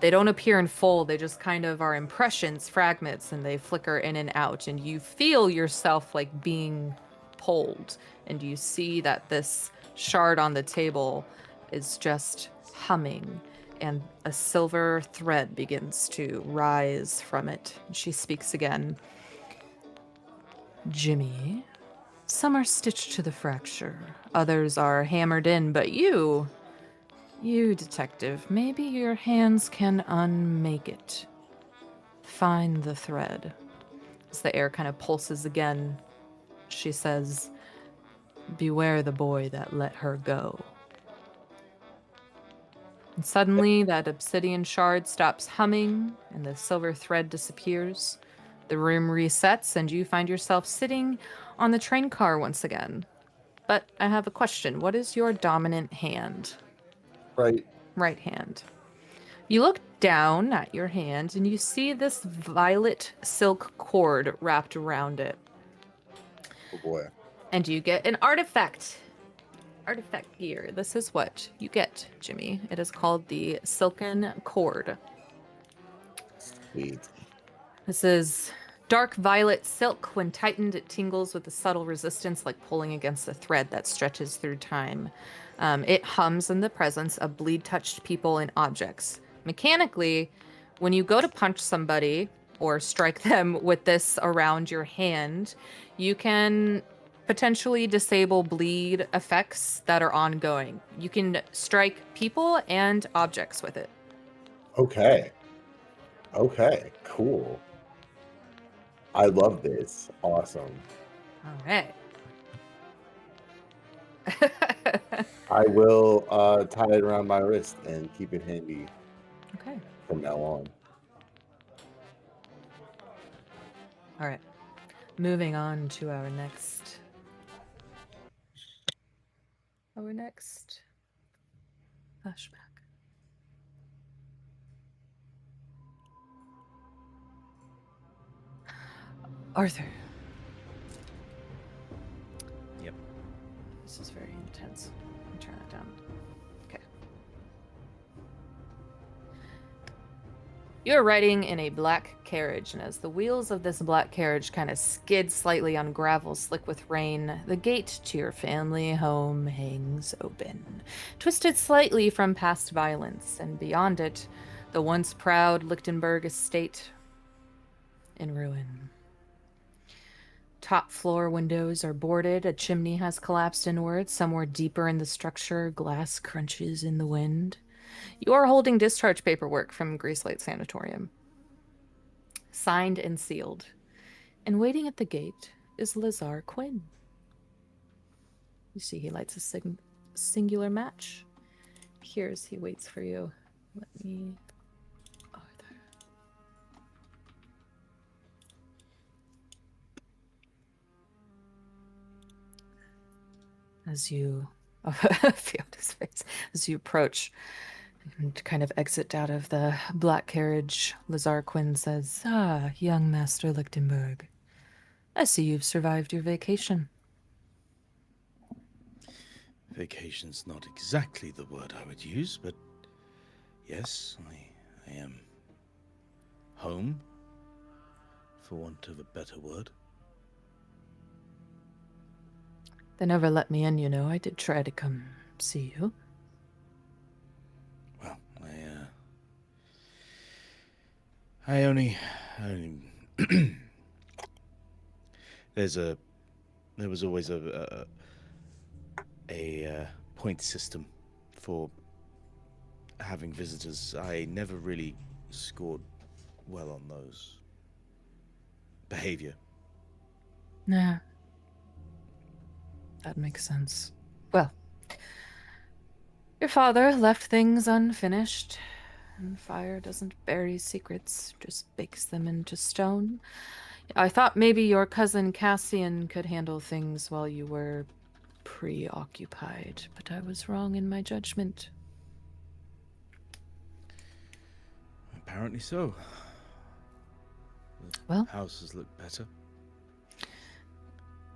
They don't appear in full, they just kind of are impressions, fragments, and they flicker in and out. And you feel yourself like being pulled. And you see that this shard on the table is just humming, and a silver thread begins to rise from it. She speaks again. Jimmy, some are stitched to the fracture, others are hammered in, but you, detective, maybe your hands can unmake it. Find the thread. As the air kind of pulses again, she says, beware the boy that let her go. And suddenly, that obsidian shard stops humming, and the silver thread disappears. The room resets, and you find yourself sitting on the train car once again. But I have a question. What is your dominant hand? Right. Right hand. You look down at your hand, and you see this violet silk cord wrapped around it. Oh boy. And you get an artifact gear. This is what you get, Jimmy. It is called the Silken Cord. Sweet. This is dark violet silk. When tightened, it tingles with a subtle resistance, like pulling against a thread that stretches through time. It hums in the presence of bleed-touched people and objects. Mechanically, when you go to punch somebody or strike them with this around your hand, you can potentially disable bleed effects that are ongoing. You can strike people and objects with it. Okay. Okay. Cool. I love this. Awesome. All right. I will tie it around my wrist and keep it handy Okay. from now on. All right. Moving on to our next flashback. Arthur. Yep. This is very intense. Let me turn that down. Okay. You're riding in a black carriage, and as the wheels of this black carriage kind of skid slightly on gravel slick with rain, the gate to your family home hangs open, twisted slightly from past violence, and beyond it, the once proud Lichtenberg estate in ruin. Top floor windows are boarded, a chimney has collapsed inward, somewhere deeper in the structure, glass crunches in the wind. You are holding discharge paperwork from Grease Light Sanatorium. Signed and sealed. And waiting at the gate is Lazar Quinn. You see he lights a singular match. here as he waits for you. Let me... Oh, there. As you... Oh, Fiona's face. As you approach and kind of exit out of the black carriage, Lazar Quinn says, "Ah, young Master Lichtenberg. I see you've survived your vacation." Vacation's not exactly the word I would use, but yes, I am home, for want of a better word. They never let me in, you know. I did try to come see you. Well, I only there was always a point system for having visitors. I never really scored well on those. Behavior. Nah. That makes sense. Well, your father left things unfinished, and fire doesn't bury secrets, just bakes them into stone. I thought maybe your cousin Cassian could handle things while you were preoccupied, but I was wrong in my judgment. Apparently so. The Well, houses look better.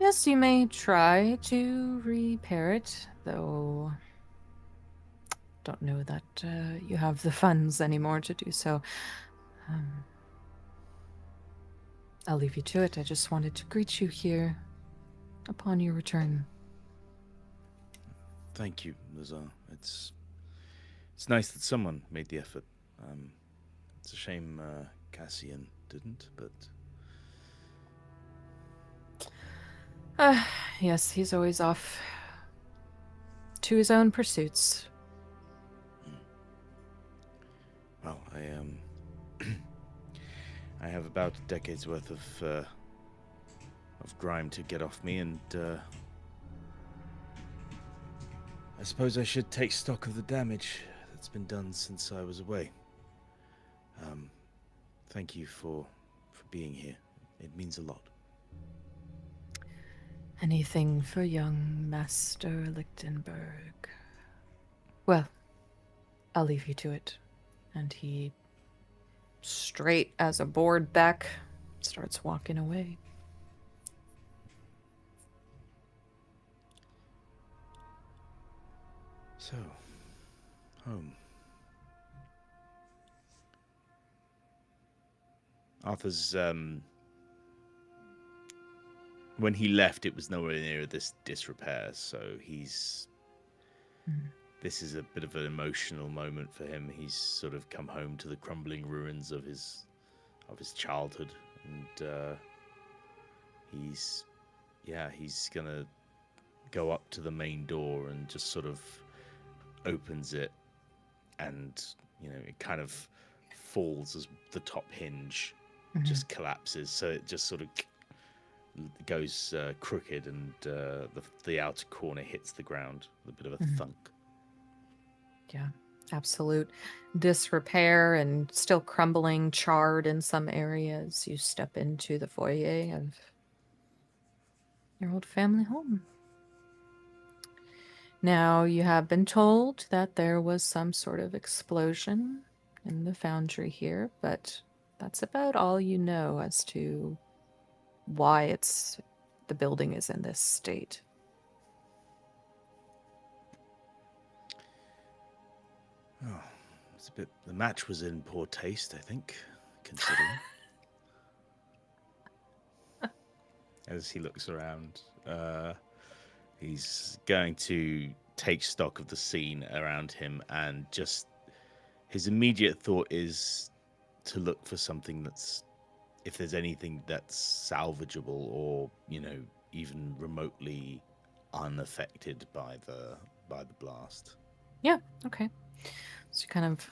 yes, you may try to repair it, though don't know that you have the funds anymore to do so. I'll leave you to it. I just wanted to greet you here upon your return. Thank you, Lazar. It's nice that someone made the effort. It's a shame Cassian didn't, but... Yes, he's always off to his own pursuits. Well, I have about a decade's worth of grime to get off me, and I suppose I should take stock of the damage that's been done since I was away. Thank you for being here. It means a lot. Anything for young Master Lichtenberg. Well, I'll leave you to it. And he, straight as a board back, starts walking away. So, home. Arthur's, when he left, it was nowhere near this disrepair, so he's... This is a bit of an emotional moment for him. He's sort of come home to the crumbling ruins of his childhood, and he's gonna go up to the main door and just sort of opens it, and it kind of falls as the top hinge just collapses, so it just sort of goes crooked, and the outer corner hits the ground with a bit of a thunk. Yeah, absolute disrepair and still crumbling, charred in some areas. You step into the foyer of your old family home. Now, you have been told that there was some sort of explosion in the foundry here, but that's about all you know as to why the building is in this state. Oh, it's a bit. The match was in poor taste, I think, considering. As he looks around, he's going to take stock of the scene around him, and just his immediate thought is to look for something that's, if there's anything that's salvageable or even remotely unaffected by the blast. Yeah, okay. So you kind of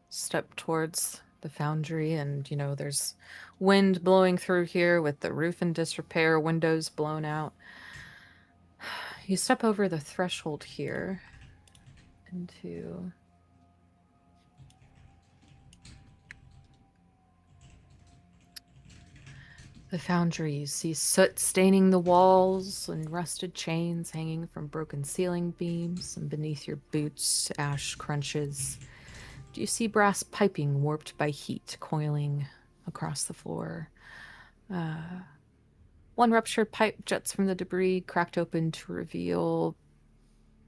step towards the foundry, and there's wind blowing through here with the roof in disrepair, windows blown out. You step over the threshold here, into the foundry. You see soot staining the walls and rusted chains hanging from broken ceiling beams, and beneath your boots, ash crunches. Do you see brass piping warped by heat coiling across the floor? One ruptured pipe juts from the debris, cracked open to reveal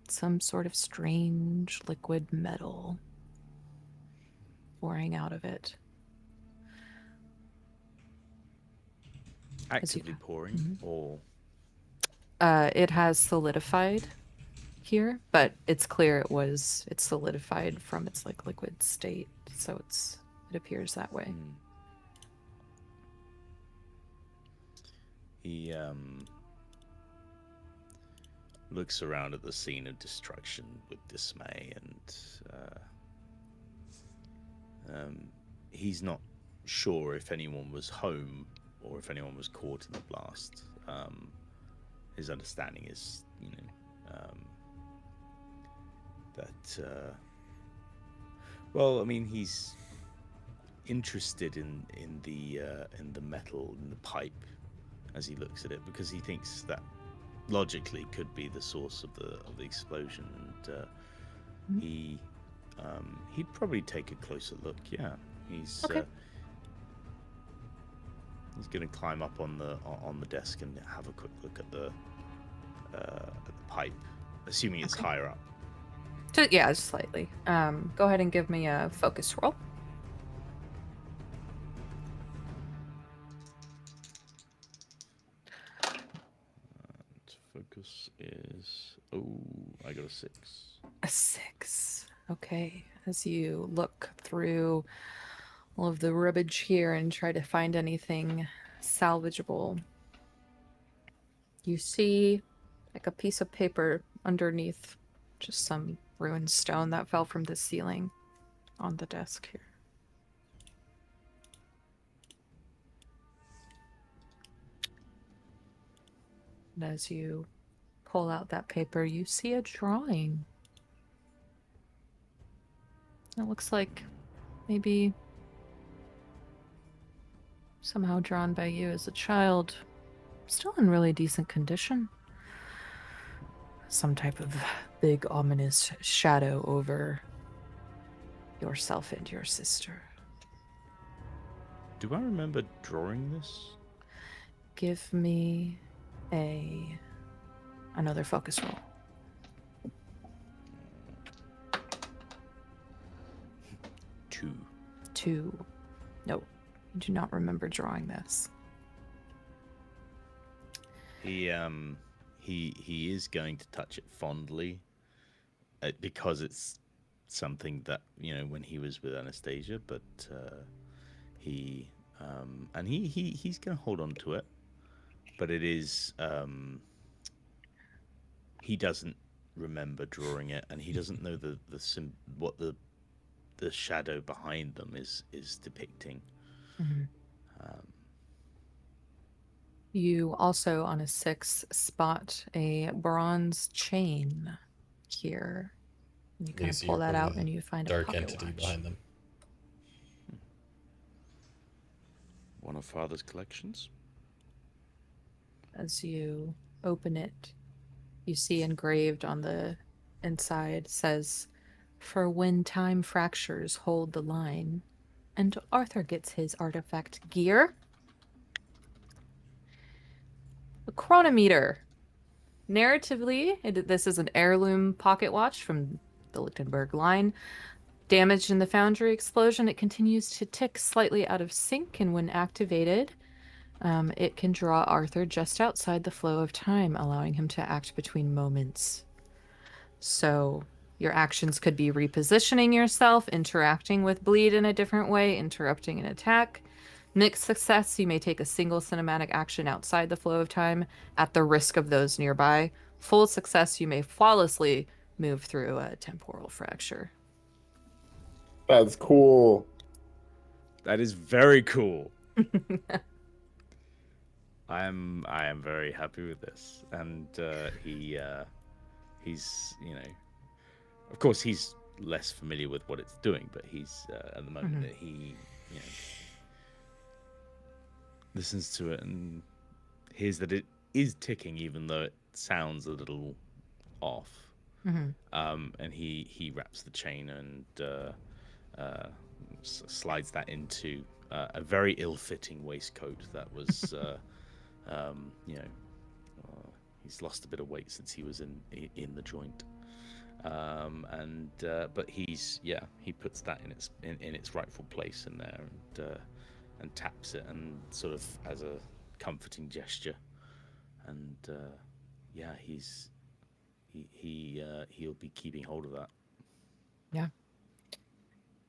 some sort of strange liquid metal pouring out of it. Actively pouring, Mm-hmm. or It has solidified here, but it's clear it's solidified from its like liquid state, so it appears that way. He looks around at the scene of destruction with dismay, and he's not sure if anyone was home or if anyone was caught in the blast. His understanding is, that well, I mean, he's interested in the metal in the pipe as he looks at it, because he thinks that logically could be the source of the explosion, and he'd probably take a closer look. Yeah, he's Okay. He's going to climb up on the desk and have a quick look at the pipe, assuming it's higher up. Yeah, slightly. Go ahead and give me a focus roll. Focus is... I got a 6. A 6. Okay. As you look through all of the rubbish here and try to find anything salvageable, you see like a piece of paper underneath just some ruined stone that fell from the ceiling on the desk here. And as you pull out that paper, you see a drawing. It looks like maybe somehow drawn by you as a child. Still in really decent condition. Some type of big ominous shadow over yourself and your sister. Do I remember drawing this? Give me another focus roll. 2. 2. No, you do not remember drawing this. He is going to touch it fondly, because it's something that, when he was with Anastasia, but he's going to hold on to it. But it is, he doesn't remember drawing it, and he doesn't know what the shadow behind them is depicting. Mm-hmm. You also, on a 6, spot a bronze chain here. And you kind of pull that out and you find a dark pocket entity watch behind them. One of Father's collections. As you open it, you see engraved on the inside says, "For when time fractures, hold the line." And Arthur gets his artifact gear. A chronometer. Narratively, this is an heirloom pocket watch from the Lichtenberg line. Damaged in the foundry explosion, it continues to tick slightly out of sync, and when activated, it can draw Arthur just outside the flow of time, allowing him to act between moments. So your actions could be repositioning yourself, interacting with Bleed in a different way, interrupting an attack. Mixed success, you may take a single cinematic action outside the flow of time at the risk of those nearby. Full success, you may flawlessly move through a temporal fracture. That's cool. That is very cool. I am very happy with this, and he's Of course, he's less familiar with what it's doing, but he's at the moment that he listens to it and hears that it is ticking, even though it sounds a little off. And he wraps the chain and slides that into a very ill-fitting waistcoat that was, he's lost a bit of weight since he was in the joint. But he puts that in its rightful place in there and taps it and sort of as a comforting gesture. And he'll be keeping hold of that. Yeah.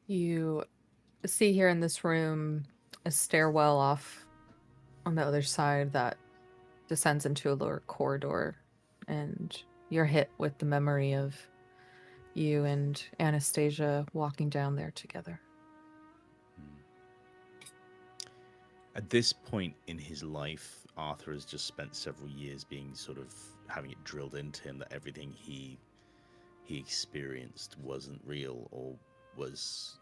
You see here in this room a stairwell off on the other side that descends into a lower corridor, and you're hit with the memory of you and Anastasia walking down there together. At this point in his life, Arthur has just spent several years being sort of having it drilled into him that everything he experienced wasn't real or was,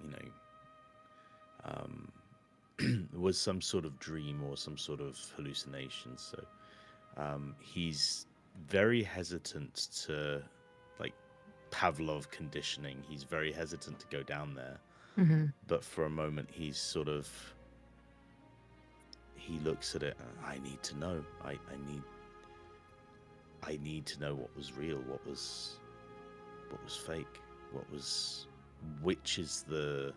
was some sort of dream or some sort of hallucination. So he's very hesitant to, like Pavlov conditioning, he's very hesitant to go down there. But for a moment, he's sort of, he looks at it, I need to know. I need to know what was real, what was fake, which is the,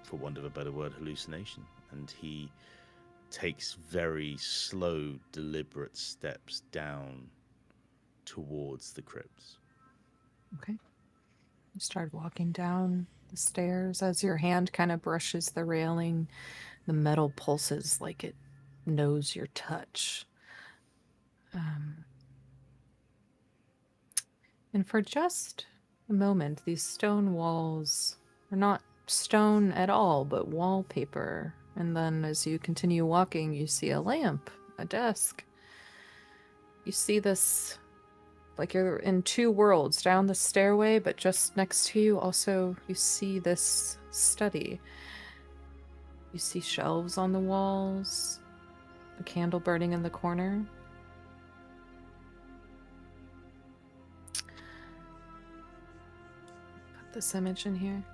for want of a better word, hallucination. And he takes very slow, deliberate steps down towards the crypts. Okay. You start walking down the stairs. As your hand kind of brushes the railing, the metal pulses like it knows your touch. And for just a moment, these stone walls are not stone at all, but wallpaper. And then as you continue walking, you see a lamp, a desk. You see this, like you're in two worlds, down the stairway, but just next to you also you see this study. You see shelves on the walls, a candle burning in the corner. Put this image in here.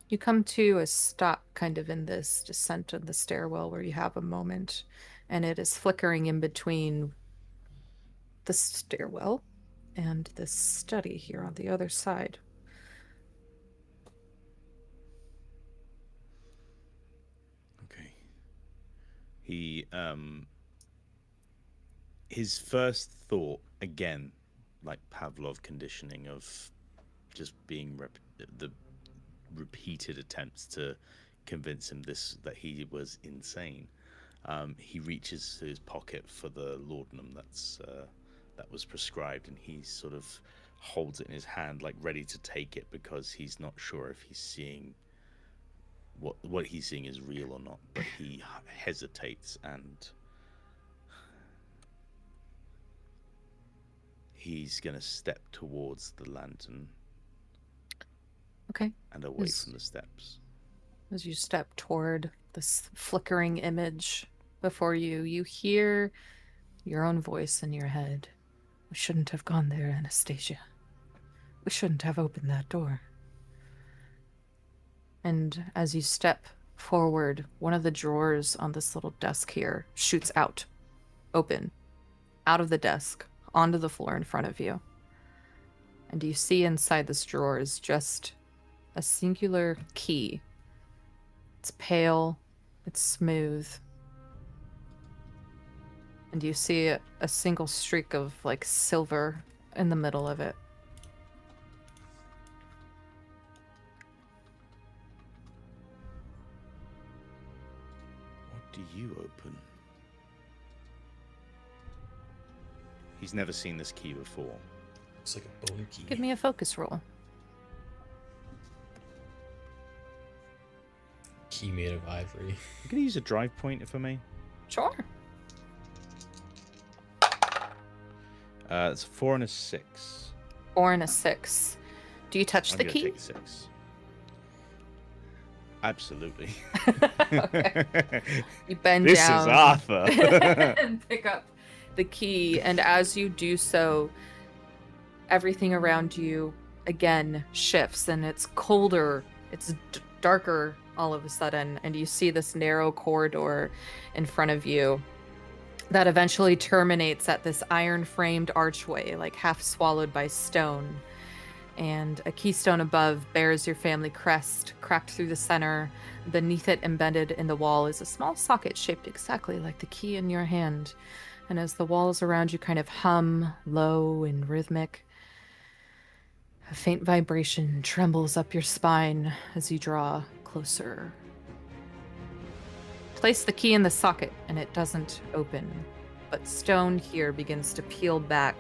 You come to a stop kind of in this descent of the stairwell where you have a moment, and it is flickering in between the stairwell and this study here on the other side. Okay. He, his first thought, again, like Pavlov conditioning of just being the repeated attempts to convince him that he was insane. He reaches his pocket for the laudanum that was prescribed, and he sort of holds it in his hand, like ready to take it, because he's not sure if he's seeing what he's seeing is real or not. But he hesitates, and he's gonna step towards the lantern. Okay. And away from the steps. As you step toward this flickering image before you, you hear your own voice in your head. We shouldn't have gone there, Anastasia. We shouldn't have opened that door. And as you step forward, one of the drawers on this little desk here shoots out, open, out of the desk, onto the floor in front of you. And you see inside this drawer is just a singular key. It's pale, it's smooth, and you see a single streak of like silver in the middle of it. What do you open? He's never seen this key before. It's like a bone key. Give me a focus roll. Key made of ivory. I'm gonna use a drive point, if I may. Sure. It's 4 and a 6. 4 and a 6. Do you touch I'm the gonna key? take 6. Absolutely. Okay. You bend This down is Arthur. and pick up the key, and as you do so, everything around you again shifts, and it's colder, it's darker all of a sudden, and you see this narrow corridor in front of you that eventually terminates at this iron-framed archway, like half swallowed by stone. And a keystone above bears your family crest, cracked through the center. Beneath it, embedded in the wall, is a small socket shaped exactly like the key in your hand. And as the walls around you kind of hum, low and rhythmic, a faint vibration trembles up your spine as you draw closer. Place the key in the socket, and it doesn't open. But stone here begins to peel back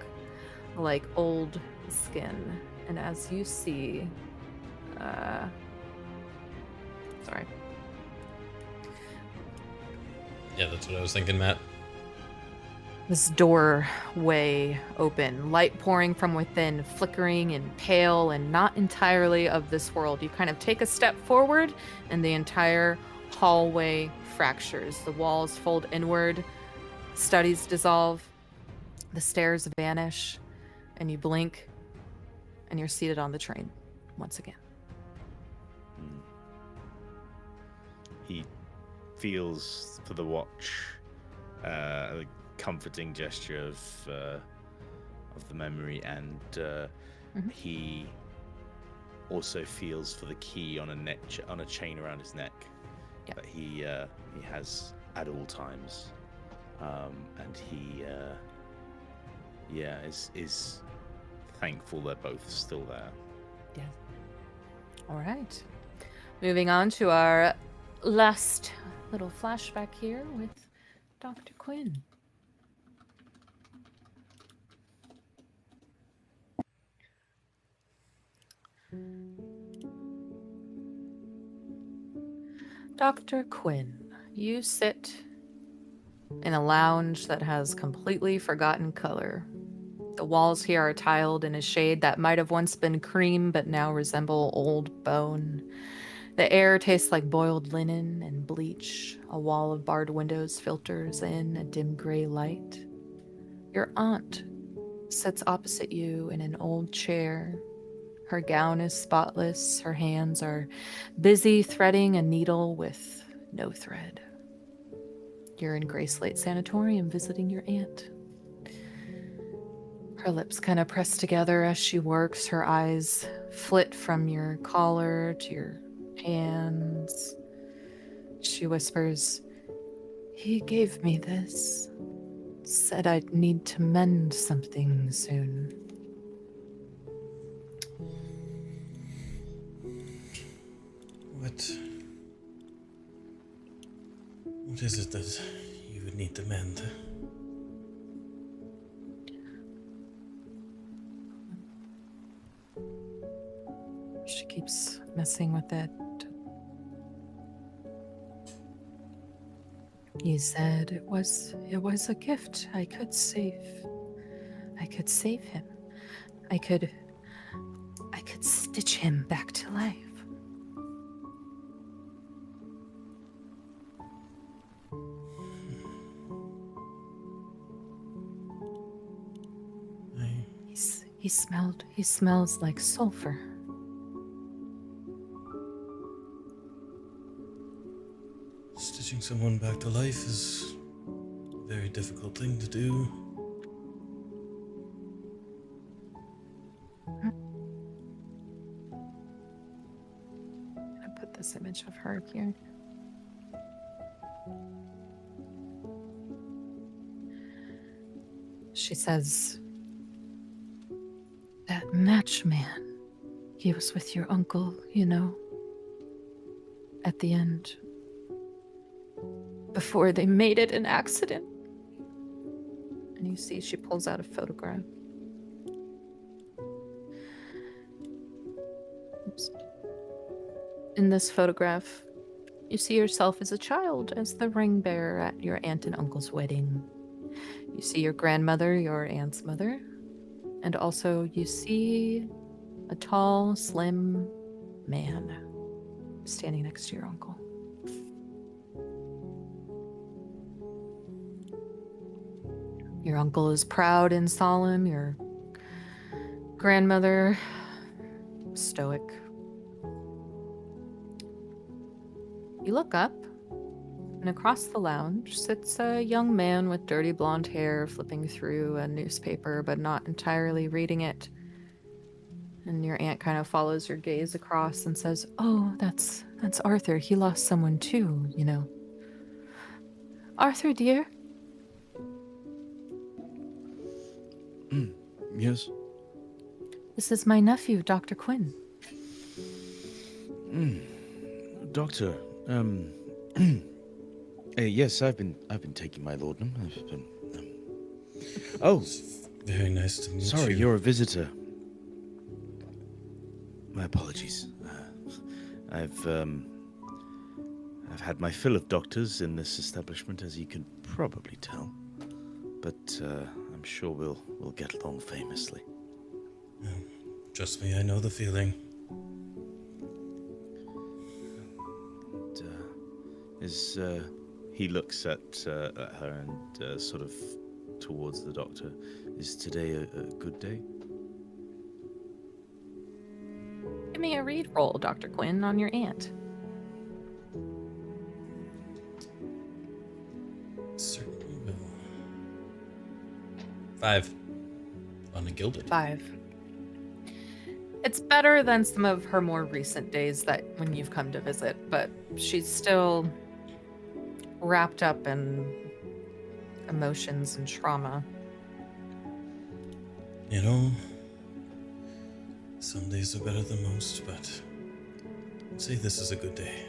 like old skin. And as you see, sorry. Yeah, that's what I was thinking, Matt. This doorway open, light pouring from within, flickering and pale and not entirely of this world. You kind of take a step forward, and the entire hallway fractures. The walls fold inward, studies dissolve, the stairs vanish, and you blink, and you're seated on the train once again. He feels for the watch a comforting gesture of the memory, and he also feels for the key on a chain around his neck that he has at all times, and he is thankful they're both still there. Yeah. All right. Moving on to our last little flashback here with Dr. Quinn. Dr. Quinn, you sit in a lounge that has completely forgotten color. The walls here are tiled in a shade that might have once been cream but now resemble old bone. The air tastes like boiled linen and bleach. A wall of barred windows filters in a dim gray light. Your aunt sits opposite you in an old chair. Her gown is spotless. Her hands are busy threading a needle with no thread. You're in Grace Lake Sanatorium visiting your aunt. Her lips kind of press together as she works. Her eyes flit from your collar to your hands. She whispers, "He gave me this. Said I'd need to mend something soon." What is it that you would need to mend? She keeps messing with it. You said it was a gift I could save. I could save him. I could stitch him back to life. He smells like sulfur. Stitching someone back to life is a very difficult thing to do. I'm gonna put this image of her here. She says, "That matchman, he was with your uncle, you know, at the end. Before they made it an accident." And you see she pulls out a photograph. Oops. In this photograph, you see yourself as a child, as the ring bearer at your aunt and uncle's wedding. You see your grandmother, your aunt's mother, And also, you see a tall, slim man standing next to your uncle. Your uncle is proud and solemn. Your grandmother, stoic. You look up, and across the lounge sits a young man with dirty blonde hair flipping through a newspaper, but not entirely reading it. And your aunt kind of follows your gaze across and says, "Oh, that's Arthur. He lost someone too, you know." "Arthur, dear?" Yes. "This is my nephew, Dr. Quinn." Doctor, yes, I've been taking my laudanum. I've been, oh, Very nice to meet you. sorry, you're a visitor. My apologies. I've had my fill of doctors in this establishment, as you can probably tell. But I'm sure we'll get along famously. Trust me, I know the feeling. He looks at her and sort of towards the doctor. Is today a good day? Give me a read roll, Dr. Quinn, on your aunt. Certainly will. 5. On a gilded. 5. It's better than some of her more recent days that when you've come to visit, but she's still wrapped up in emotions and trauma. You know, some days are better than most, but I'd say this is a good day.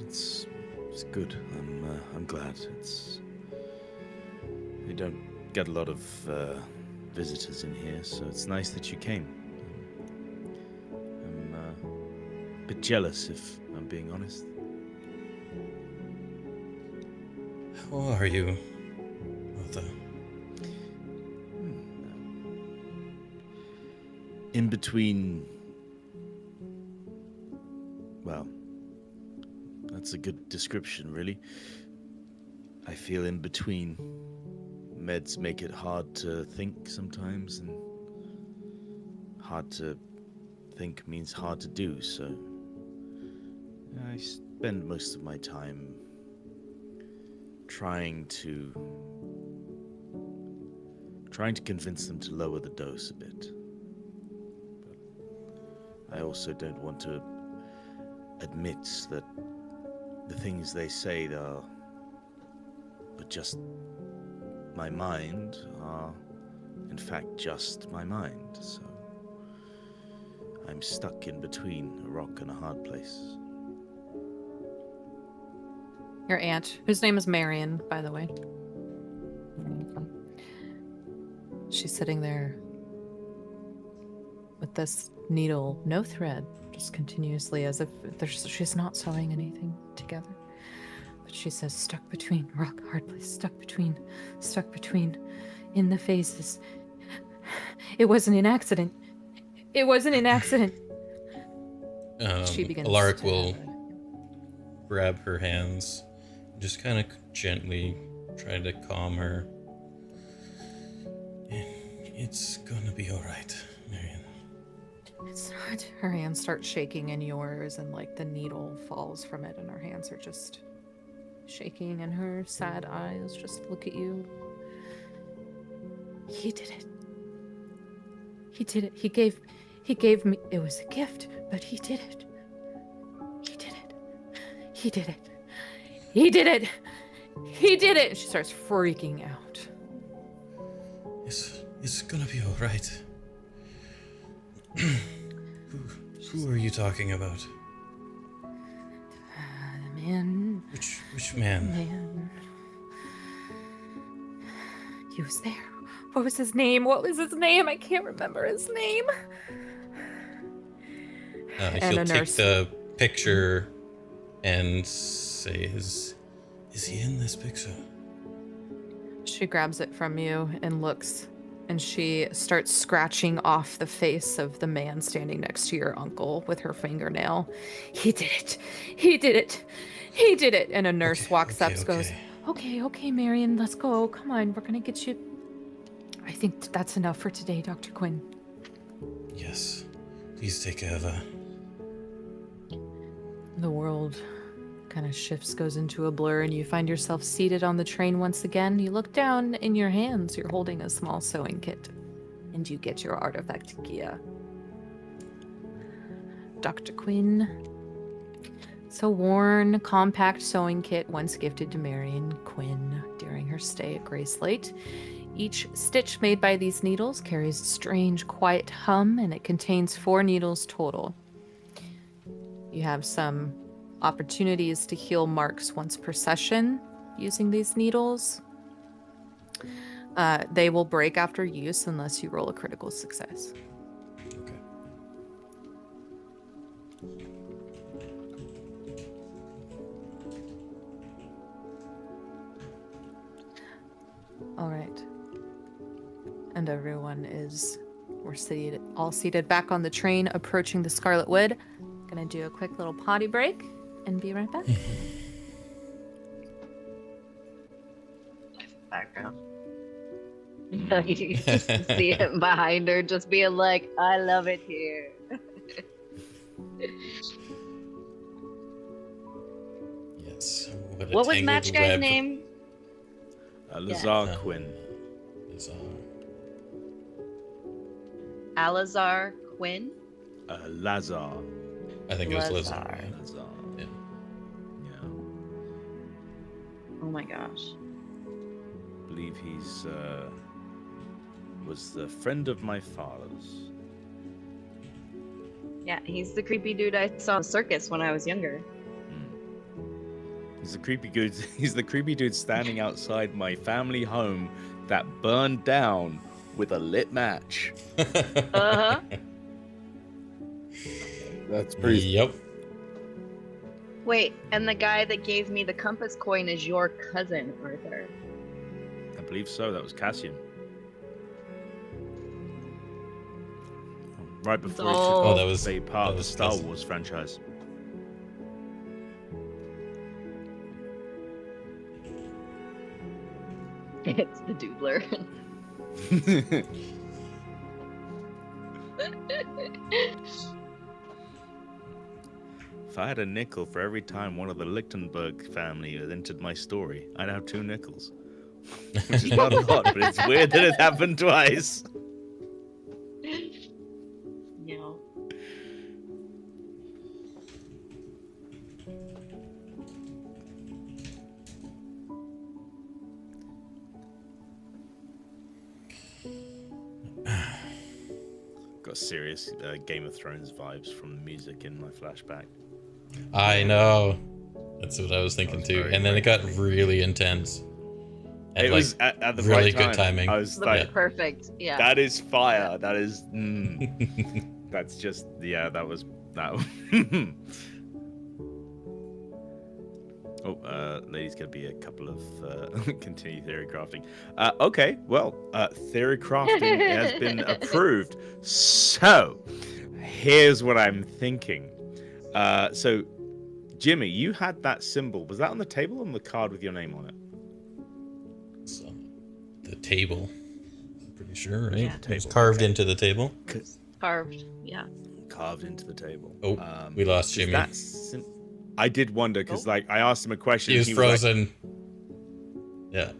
It's good. I'm glad. We don't get a lot of visitors in here, so it's nice that you came. I'm a bit jealous, if I'm being honest. How are you, Arthur? In between... Well, that's a good description, really. I feel in between. Meds make it hard to think sometimes, and hard to think means hard to do, so I spend most of my time trying to convince them to lower the dose a bit. But I also don't want to admit that the things they say are but just my mind are in fact just my mind, so I'm stuck in between a rock and a hard place. Your aunt, whose name is Marion, by the way. She's sitting there with this needle, no thread, just continuously as if she's not sewing anything together. But she says, "Stuck between, rock, hard place, stuck between, in the phases. It wasn't an accident. It wasn't an accident." She begins Alaric to will have a- grab her hands, just kind of gently try to calm her. It's gonna be alright, Marion. It's not. Her hands start shaking in yours, and like the needle falls from it, and her hands are just shaking, and her sad eyes just look at you. He did it. He did it. He gave me. It was a gift, but he did it. He did it. He did it. He did it. He did it. She starts freaking out. It's gonna be alright. Who are you talking about? The man. Which man? Man. He was there. What was his name? I can't remember his name. And He'll a take nurse. the picture and say, is he in this picture? She grabs it from you and looks, and she starts scratching off the face of the man standing next to your uncle with her fingernail. He did it. He did it. He did it. And a nurse walks up, goes, okay, Marion, let's go. Come on, we're gonna get you. I think that's enough for today, Dr. Quinn. Yes. Please take care of her. The world kind of shifts, goes into a blur, and you find yourself seated on the train once again. You look down, in your hands you're holding a small sewing kit, and you get your artifact gear. Dr. Quinn. It's a worn, compact sewing kit once gifted to Marion Quinn during her stay at Gracelate. Each stitch made by these needles carries a strange, quiet hum, and it contains 4 needles total. You have some opportunities to heal marks once per session using these needles. They will break after use unless you roll a critical success. Okay. All right. And everyone we're all seated back on the train, approaching the Scarlet Wood. Gonna do a quick little potty break and be right back. Background. You just see him behind her, just being like, "I love it here." Yes. What was Match Guy's name? Lazar Quinn. Alazar Quinn. Lazar. I think it was Lazar. Lazar. Lazar. Yeah. Yeah. Oh my gosh. I believe he's was the friend of my father's. Yeah, he's the creepy dude I saw in the circus when I was younger. He's the creepy dude. He's the creepy dude standing outside my family home that burned down with a lit match. Uh-huh. That's pretty. Yep. Wait, and the guy that gave me the compass coin is your cousin, Arthur. I believe so. That was Cassian. Right before he took Oh, off that was- to be part of the was Star Cassian. Wars franchise. It's the doodler. If I had a nickel for every time one of the Lichtenberg family had entered my story, I'd have 2 nickels. Which is not a lot, but it's weird that it happened twice. No. Got serious Game of Thrones vibes from the music in my flashback. I know. That's what I was thinking was too. very, And then it got very really intense. And It was at the really right good time. timing. I was The like, perfect. Yeah. that is fire. That is. That's just. Yeah, that was. That. Ladies, gonna be a couple of continue theory crafting. Okay, well, theory crafting has been approved. So, here's what I'm thinking. So, Jimmy, you had that symbol. Was that on the table or on the card with your name on it? So, the table. I'm pretty sure, right? Yeah. It was Table, carved okay. into the table. Carved. Yeah. Carved into the table. Oh, we lost is Jimmy. that I did wonder because, like, I asked him a question. He was like- frozen. Yeah.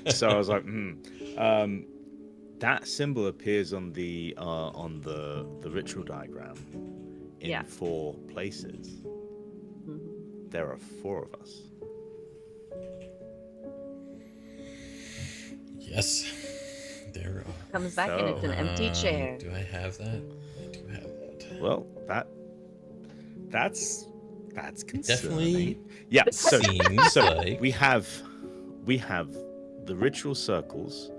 so I was like, that symbol appears on the ritual diagram in Yeah. 4 places. Mhm. There are 4 of us. Yes. There are. Comes back and it's an empty chair. Do I have that? I do have that. Well, that's concerning. Definitely Yeah. So, seems like we have the ritual circles,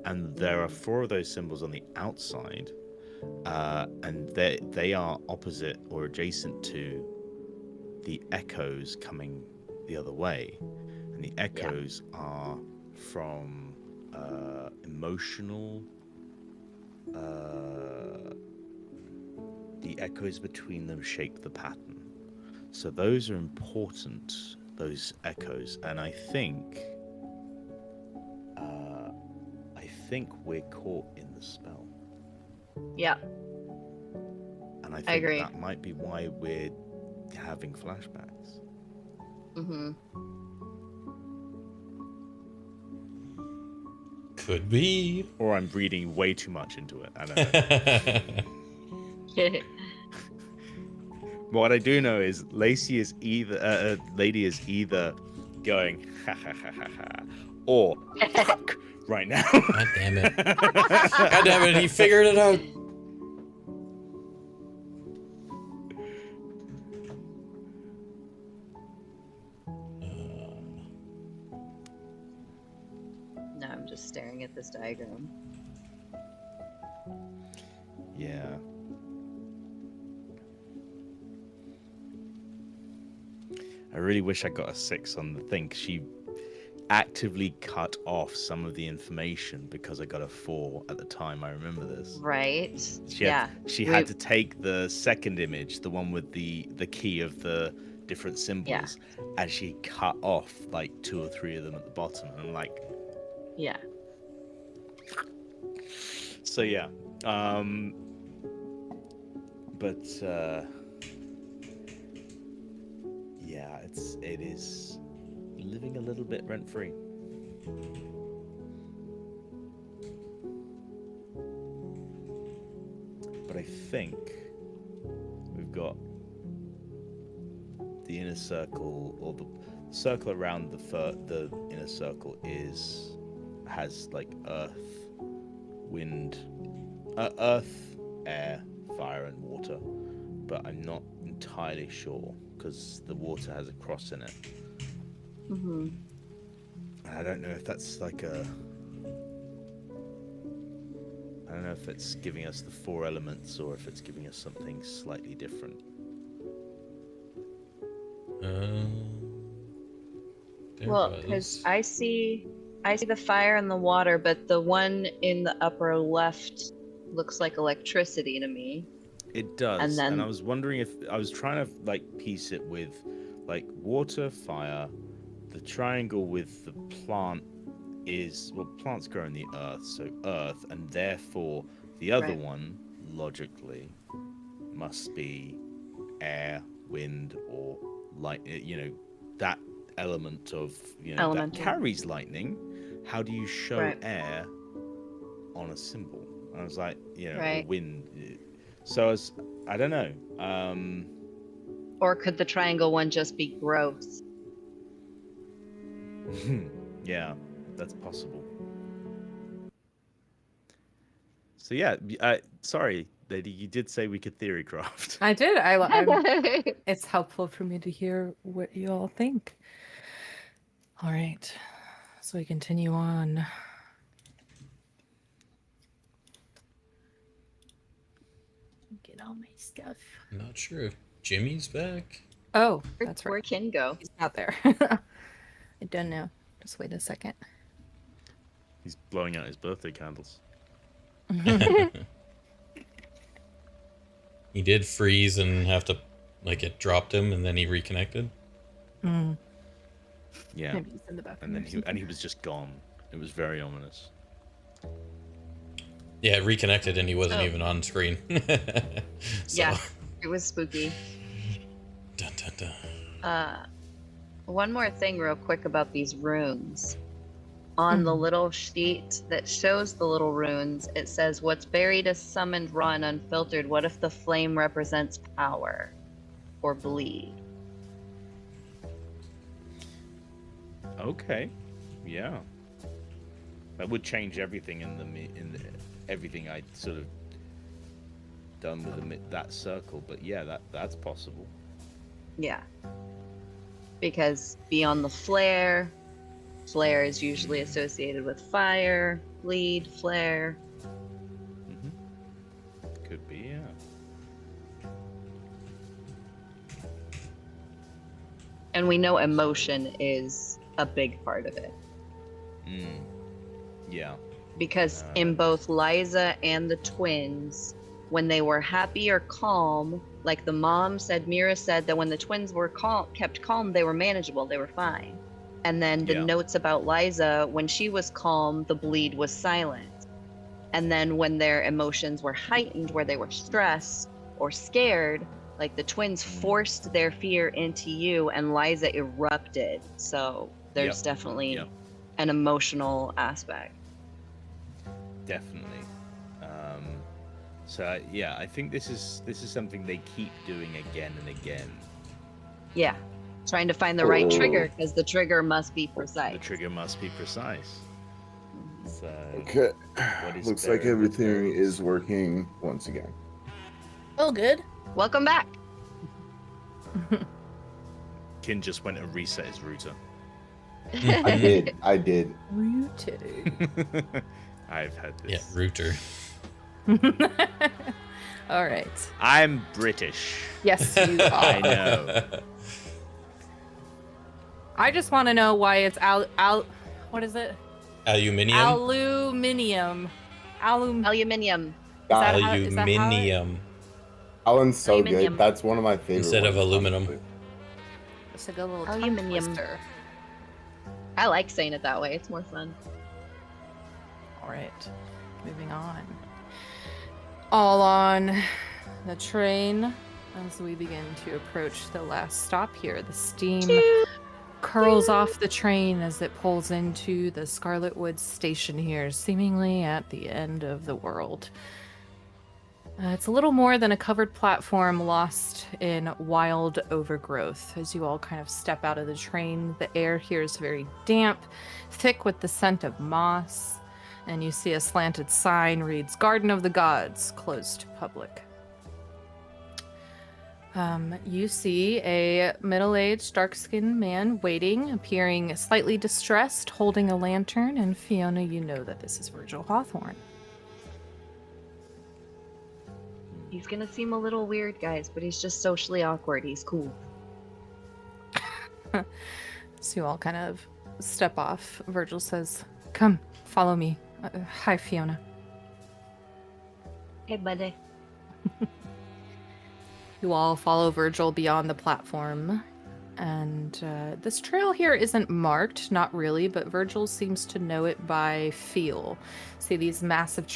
and there are 4 of those symbols on the outside, and they are opposite or adjacent to the echoes coming the other way, and the echoes are from emotional. The echoes between them shape the pattern. So those are important, those echoes, and I think we're caught in the spell. Yeah. And I I think agree. that might be why we're having flashbacks. Mm-hmm. Could be. Or I'm reading way too much into it. I don't know. What I do know is Lady is either going ha ha ha ha ha or fuck right now. God damn it. God damn it, he figured it out. No, I'm just staring at this diagram. Yeah. I really wish I got a 6 on the thing. 'Cause she actively cut off some of the information because I got a 4 at the time. I remember this. Right. She Yeah. had to take the second image, the one with the key of the different symbols, and she cut off like 2 or 3 of them at the bottom. And I'm like, Yeah. so yeah. But yeah, it is living a little bit rent free. But I think we've got the inner circle, or the circle around the inner circle has like earth, wind, earth, air, fire, and water. But I'm not entirely sure because the water has a cross in it. Mm-hmm. I don't know if that's like I don't know if it's giving us the 4 elements or if it's giving us something slightly different. Well, because I see the fire and the water, but the one in the upper left looks like electricity to me. It does, And then- I was wondering if I was trying to like piece it with like water, fire, the triangle with the plant is, well, plants grow in the earth, so earth, and therefore the other Right. one logically must be air, wind, or light. You know, that element of that Elemental. carries lightning. How do you show Right. air on a symbol? And I was like, or Right. wind. So I don't know. Or could the triangle one just be growth? Yeah, that's possible. So yeah, sorry, lady, you did say we could theory craft. I did. It's helpful for me to hear what you all think. All right, so we continue on. Get all my stuff. I'm not sure if Jimmy's back. Oh, that's right. Where'd Kin go? He's not there. I don't know. Just wait a second. He's blowing out his birthday candles. He did freeze and have to, like, it dropped him and then he reconnected. Mm. Yeah, Maybe he's in the bathroom. and then he was just gone. It was very ominous. Yeah, it reconnected and he wasn't Oh. even on screen. So, Yeah, it was spooky. dun, dun, dun. One more thing real quick about these runes. On the little sheet that shows the little runes, it says, what's buried is summoned, raw, and unfiltered. What if the flame represents power or bleed? Okay, yeah, that would change everything in everything I sort of done with that circle. But yeah, that's possible. Yeah. Because beyond the flare is usually associated with fire, bleed, flare. Could be, yeah. And we know emotion is a big part of it. Yeah. Because in both Liza and the twins, when they were happy or calm, like the mom said, Mira said that when the twins were kept calm, they were manageable, they were fine. And then the notes about Liza, when she was calm, the bleed was silent. And then when their emotions were heightened, where they were stressed or scared, like the twins forced their fear into you and Liza erupted. So there's definitely an emotional aspect. Definitely. So yeah, I think this is something they keep doing again and again. Yeah, trying to find the right trigger, because the trigger must be precise. The trigger must be precise. So Okay. what is Looks like better than everything those? is working once again. Oh, good. Welcome back. Kin just went and reset his router. I did. Rooted. I've had this. Yeah, router. All right. I'm British. Yes, you are. I know. I just want to know why it's what is it? Aluminium. Aluminium. Aluminium. that how- Aluminium. Alan's so Aluminium. good. That's one of my favorite Instead of ones, aluminum. honestly. It's like a little tongue Aluminium. twister. I like saying it that way. It's more fun. All right, moving on. All on the train as we begin to approach the last stop here. The steam curls off the train as it pulls into the Scarlet Woods station here, seemingly at the end of the world. It's a little more than a covered platform lost in wild overgrowth. As you all kind of step out of the train, the air here is very damp, thick with the scent of moss, and you see a slanted sign reads Garden of the Gods, closed to public. You see a middle-aged, dark-skinned man waiting, appearing slightly distressed, holding a lantern, and Fiona, you know that this is Virgil Hawthorne. He's gonna seem a little weird, guys, but he's just socially awkward. He's cool. So you all kind of step off. Virgil says, "Come, follow me." Hi, Fiona. Hey, buddy. You all follow Virgil beyond the platform. And this trail here isn't marked, not really, but Virgil seems to know it by feel. See these massive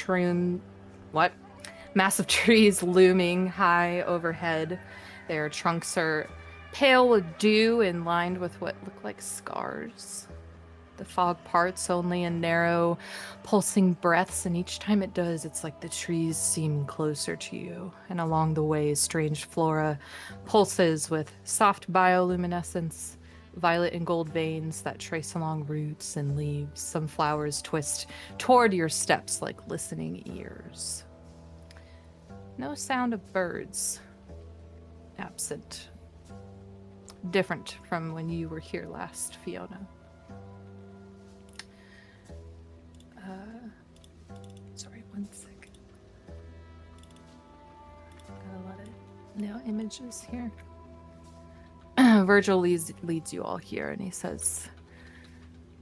massive trees looming high overhead. Their trunks are pale with dew and lined with what look like scars. The fog parts only in narrow, pulsing breaths, and each time it does, it's like the trees seem closer to you. And along the way, strange flora pulses with soft bioluminescence, violet and gold veins that trace along roots and leaves. Some flowers twist toward your steps like listening ears. No sound of birds. Absent. Different from when you were here last, Fiona. Sorry, 1 second. Gotta let it. No images here. Virgil leads you all here, and he says,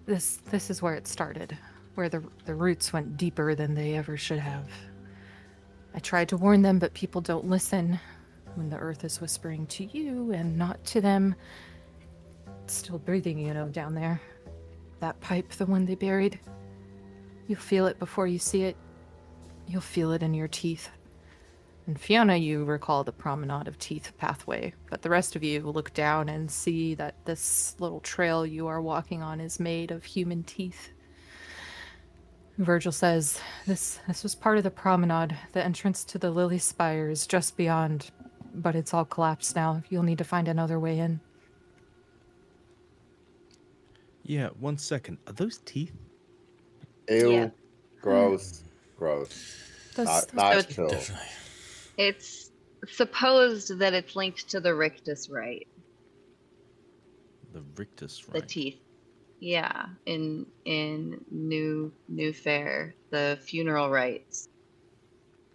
"This is where it started, where the roots went deeper than they ever should have. I tried to warn them, but people don't listen. When the earth is whispering to you and not to them, it's still breathing, you know, down there. That pipe, the one they buried. You'll feel it before you see it. You'll feel it in your teeth." And Fiona, you recall the Promenade of Teeth pathway, but the rest of you look down and see that this little trail you are walking on is made of human teeth. Virgil says, this was part of the promenade. The entrance to the Lily Spire is just beyond, but it's all collapsed now. You'll need to find another way in. Yeah, 1 second. Are those teeth? Ew. Yeah. Gross. Not chill. Definitely. It's supposed that it's linked to the rictus rite, The rictus, the right? teeth. Yeah, in New Fair, the funeral rites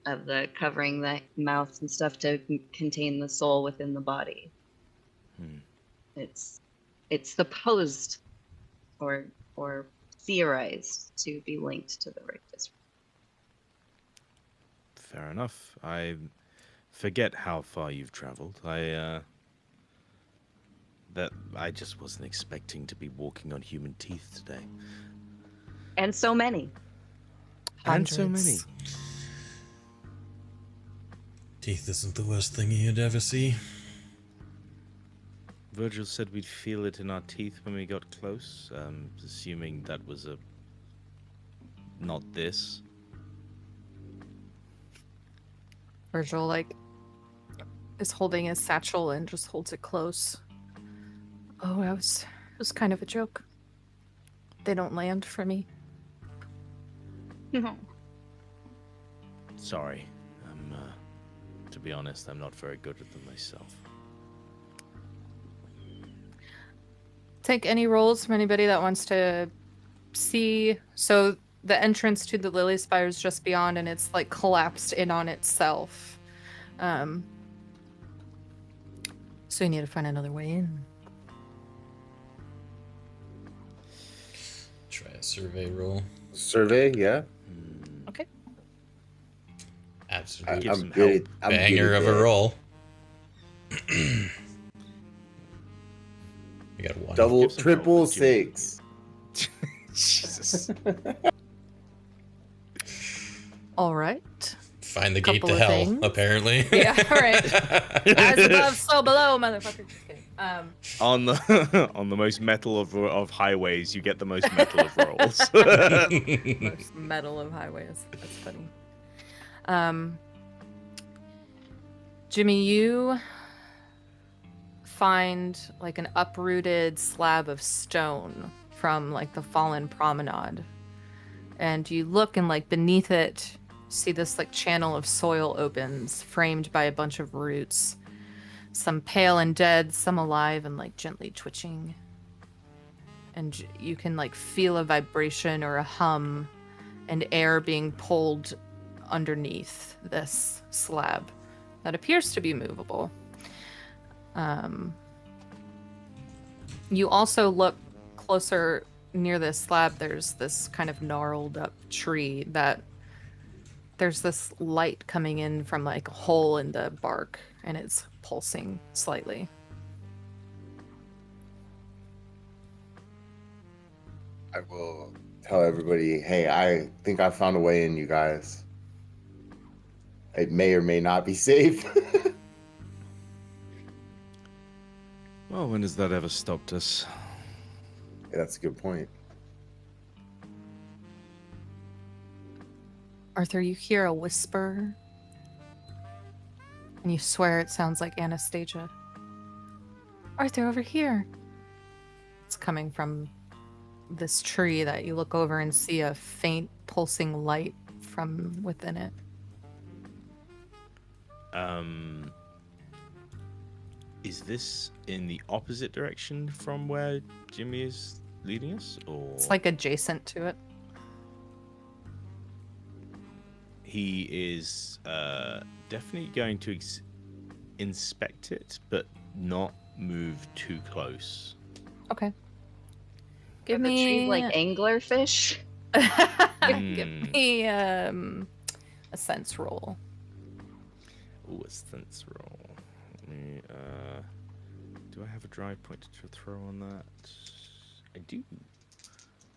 of the covering the mouth and stuff to contain the soul within the body. It's supposed or theorized to be linked to the Rictus. Fair enough. I forget how far you've traveled. I just wasn't expecting to be walking on human teeth today. And so many. And so many. Hundreds. Teeth isn't the worst thing you'd ever see. Virgil said we'd feel it in our teeth when we got close. Assuming that was not this. Virgil, like, is holding his satchel and just holds it close. Oh, it was kind of a joke. They don't land for me. Sorry. To be honest, I'm not very good at them myself. Take any rolls from anybody that wants to see. So the entrance to the Lily Spire is just beyond, and it's like collapsed in on itself. So you need to find another way in. Try a survey roll. Survey, yeah. Okay. Absolute I'm good. I'm banger good of at a that. roll. We got one. Double, Give some triple help to Jimmy. 6. Jesus. All right. Find the gate Couple to of hell, things. apparently. Yeah, all right. As above, so below, motherfucker. Just kidding. On the most metal of highways, you get the most metal of rolls. Most metal of highways. That's funny. Jimmy, you find like an uprooted slab of stone from like the fallen promenade, and you look, and like beneath it, see this like channel of soil opens, framed by a bunch of roots, some pale and dead, some alive and like gently twitching. And you can like feel a vibration or a hum and air being pulled underneath this slab that appears to be movable. You also look closer near this slab. There's this kind of gnarled up tree that there's this light coming in from like a hole in the bark, and it's pulsing slightly. I will tell everybody, hey, I think I found a way in, you guys. It may or may not be safe. Well, when has that ever stopped us? Yeah, that's a good point. Arthur, you hear a whisper, and you swear it sounds like Anastasia. Arthur, over here. It's coming from this tree that you look over and see a faint pulsing light from within it. Is this in the opposite direction from where Jimmy is leading us, or It's like adjacent to it. he is definitely going to inspect it, but not move too close? Okay. Give Are the trees me like anglerfish. Give me a sense roll. Ooh, a sense roll. Let me, do I have a drive point to throw on that? I do.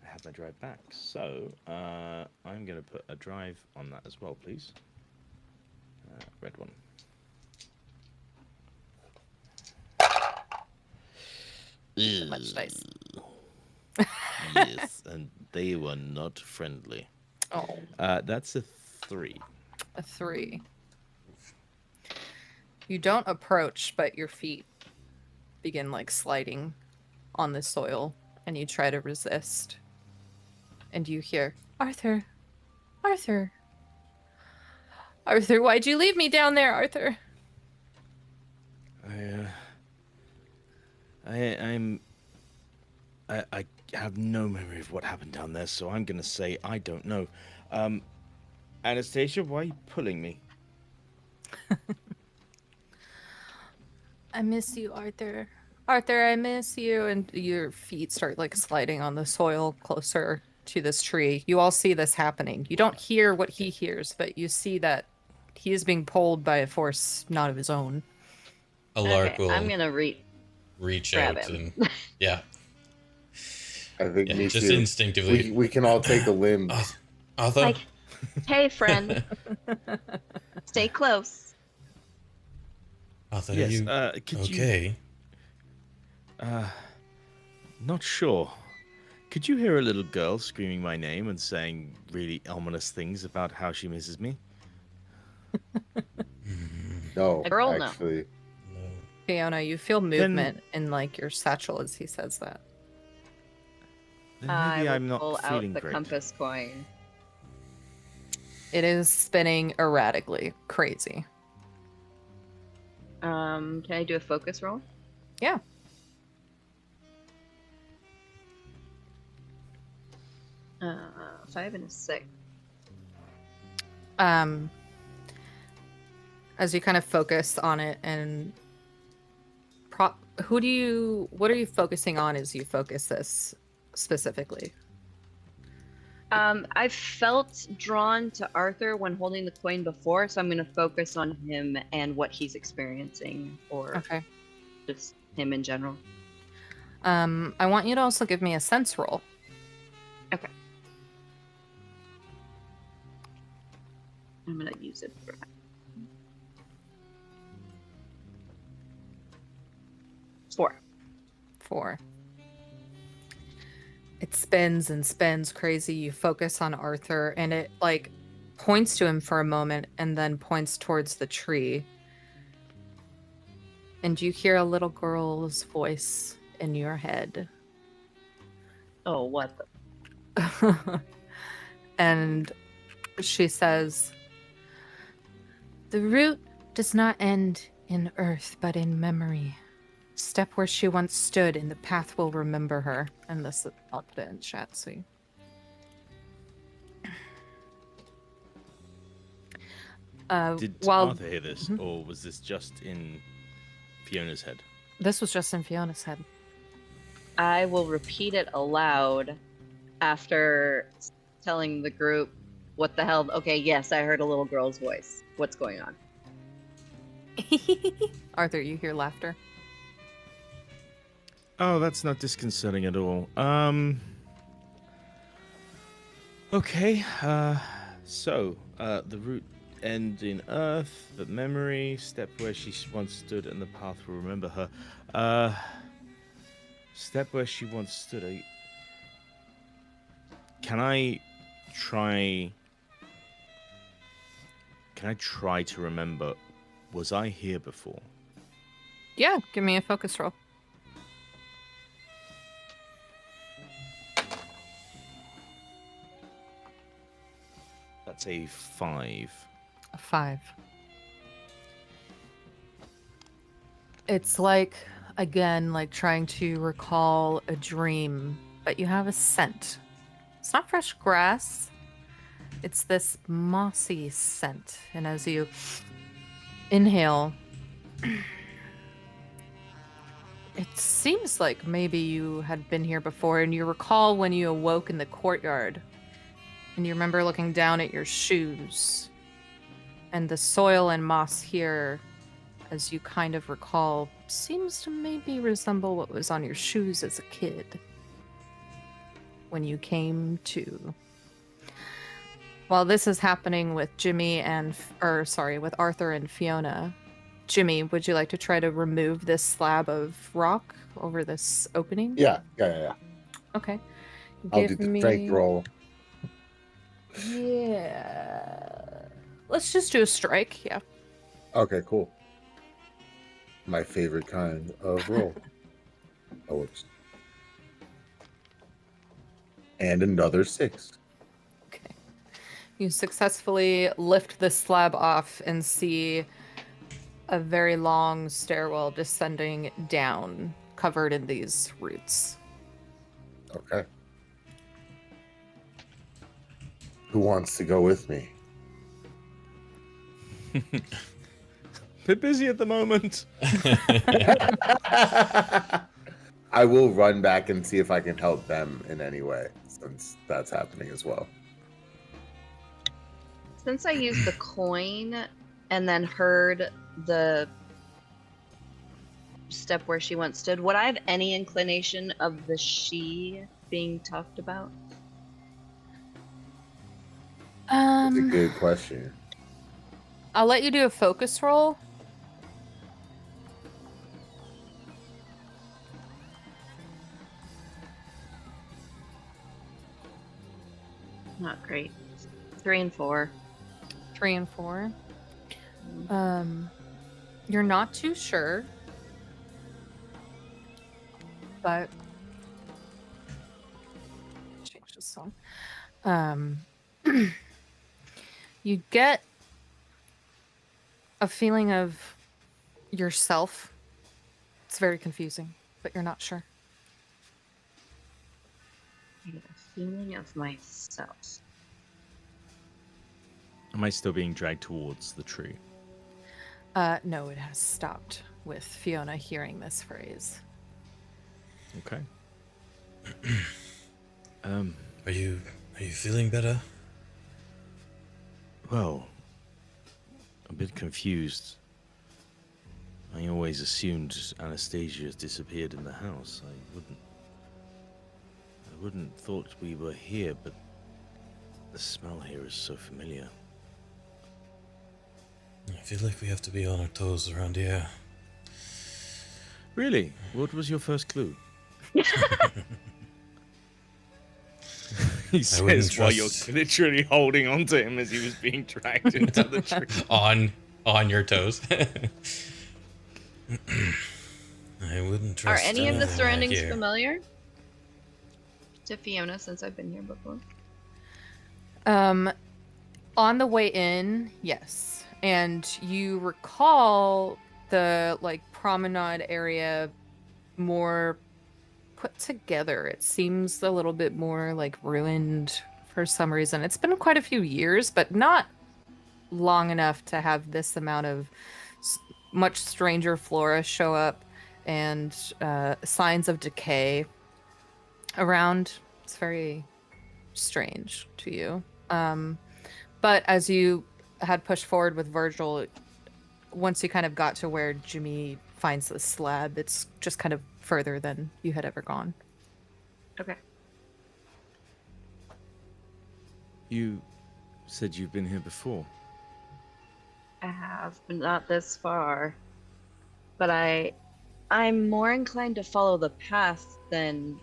I have my drive back, so I'm going to put a drive on that as well, please. Red one. Much dice. Yes, and they were not friendly. Oh, That's a 3. a 3. You don't approach, but your feet begin like sliding on the soil, and you try to resist. And you hear, Arthur, Arthur, Arthur, why'd you leave me down there, Arthur? I have no memory of what happened down there, so I'm gonna say I don't know. Anastasia, why are you pulling me? I miss you, Arthur. Arthur, I miss you. And your feet start like sliding on the soil closer to this tree. You all see this happening. You don't hear what he hears, but you see that he is being pulled by a force not of his own. Alaric Okay, will I'm gonna reach grab out him. and yeah, I think yeah, me just too. instinctively. We can all take a limb. Arthur, Like, hey, friend, stay close. Arthur, Yes. you Could okay? you? Not sure. Could you hear a little girl screaming my name and saying really ominous things about how she misses me? No, A girl, no. actually. No. Fiona, you feel movement in like your satchel as he says that. Then I maybe will I'm not pull feeling out the great. compass coin. It is spinning erratically. Crazy. Can I do a focus roll? Yeah. Uh, 5 and a 6. As you kind of focus on it and what are you focusing on as you focus this specifically? I felt drawn to Arthur when holding the coin before, so I'm going to focus on him and what he's experiencing, or Okay. just him in general. I want you to also give me a sense roll. Okay. I'm going to use it for 4. 4. It spins and spins crazy. You focus on Arthur and it like points to him for a moment and then points towards the tree. And you hear a little girl's voice in your head. Oh, what the? And she says, "The route does not end in earth, but in memory. Step where she once stood, and the path will remember her." And this, I'll put it in chat, so you... Did while Arthur hear this, or was this just in Fiona's head? this was just in Fiona's head. I will repeat it aloud after telling the group what the hell. Okay, yes, I heard a little girl's voice. What's going on? Arthur, you hear laughter. Oh, that's not disconcerting at all. Okay. So the route end in earth, but memory. Step where she once stood, and the path will remember her. Step where she once stood. Can I try to remember? Was I here before? Yeah, give me a focus roll. That's a 5. A 5. It's like, again, like trying to recall a dream, but you have a scent. It's not fresh grass. It's this mossy scent. And as you inhale, it seems like maybe you had been here before, and you recall when you awoke in the courtyard. And you remember looking down at your shoes. And the soil and moss here, as you kind of recall, seems to maybe resemble what was on your shoes as a kid. When you came to. While this is happening with with Arthur and Fiona, Jimmy, would you like to try to remove this slab of rock over this opening? Yeah. Okay. I'll do the strength roll. Yeah. Let's just do a strike, yeah. Okay, cool. My favorite kind of roll. Oh, whoops. And another 6. Okay. You successfully lift the slab off and see a very long stairwell descending down, covered in these roots. Okay. Who wants to go with me? Bit busy at the moment. I will run back and see if I can help them in any way. So. since that's happening as well. Since I used the coin and then heard the step where she once stood, would I have any inclination of the she being talked about? That's a good question. I'll let you do a focus roll. Not great. 3 and 4. 3 and 4. You're not too sure, but change the song. You get a feeling of yourself. It's very confusing, but you're not sure. I get a feeling of myself. Am I still being dragged towards the tree? No, it has stopped with Fiona hearing this phrase. Okay. Are you feeling better? Well, a bit confused. I always assumed Anastasia has disappeared in the house. I wouldn't thought we were here, but the smell here is so familiar. I feel like we have to be on our toes around here. Really? What was your first clue? He says while you're literally holding onto him as he was being dragged into the tree. on your toes. I wouldn't Are trust any of the anything surroundings here. familiar to Fiona since I've been here before? On the way in, yes. And you recall the promenade area more put together. It seems a little bit more ruined for some reason. It's been quite a few years, but not long enough to have this amount of much stranger flora show up and signs of decay around. It's very strange to you. But as you had pushed forward with Virgil, once you kind of got to where Jimmy finds the slab, it's just kind of further than you had ever gone. Okay. You said you've been here before. I have, but not this far. But I'm more inclined to follow the path than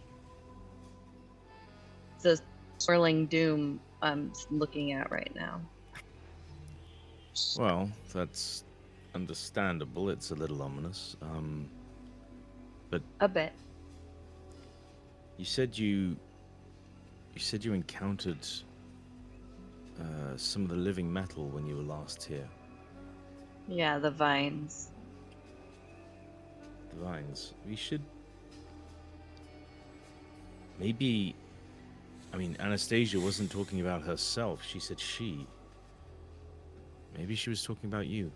the swirling doom I'm looking at right now. Well, that's understandable. It's a little ominous. But A bit. you said you encountered some of the living metal when you were last here. Yeah, the vines. The vines. We should maybe. I mean, Anastasia wasn't talking about herself. She said she. Maybe she was talking about you.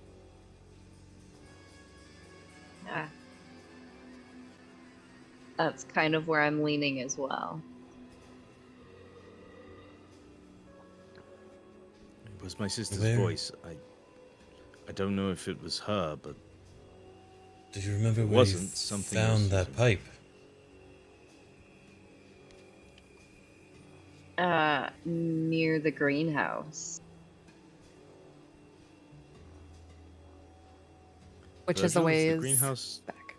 Yeah. That's kind of where I'm leaning as well. It was my sister's Where? voice. I don't know if it was her, but Do you remember It where wasn't, you something found else that was pipe? Near the greenhouse. Which is a Virgil, ways the greenhouse. back.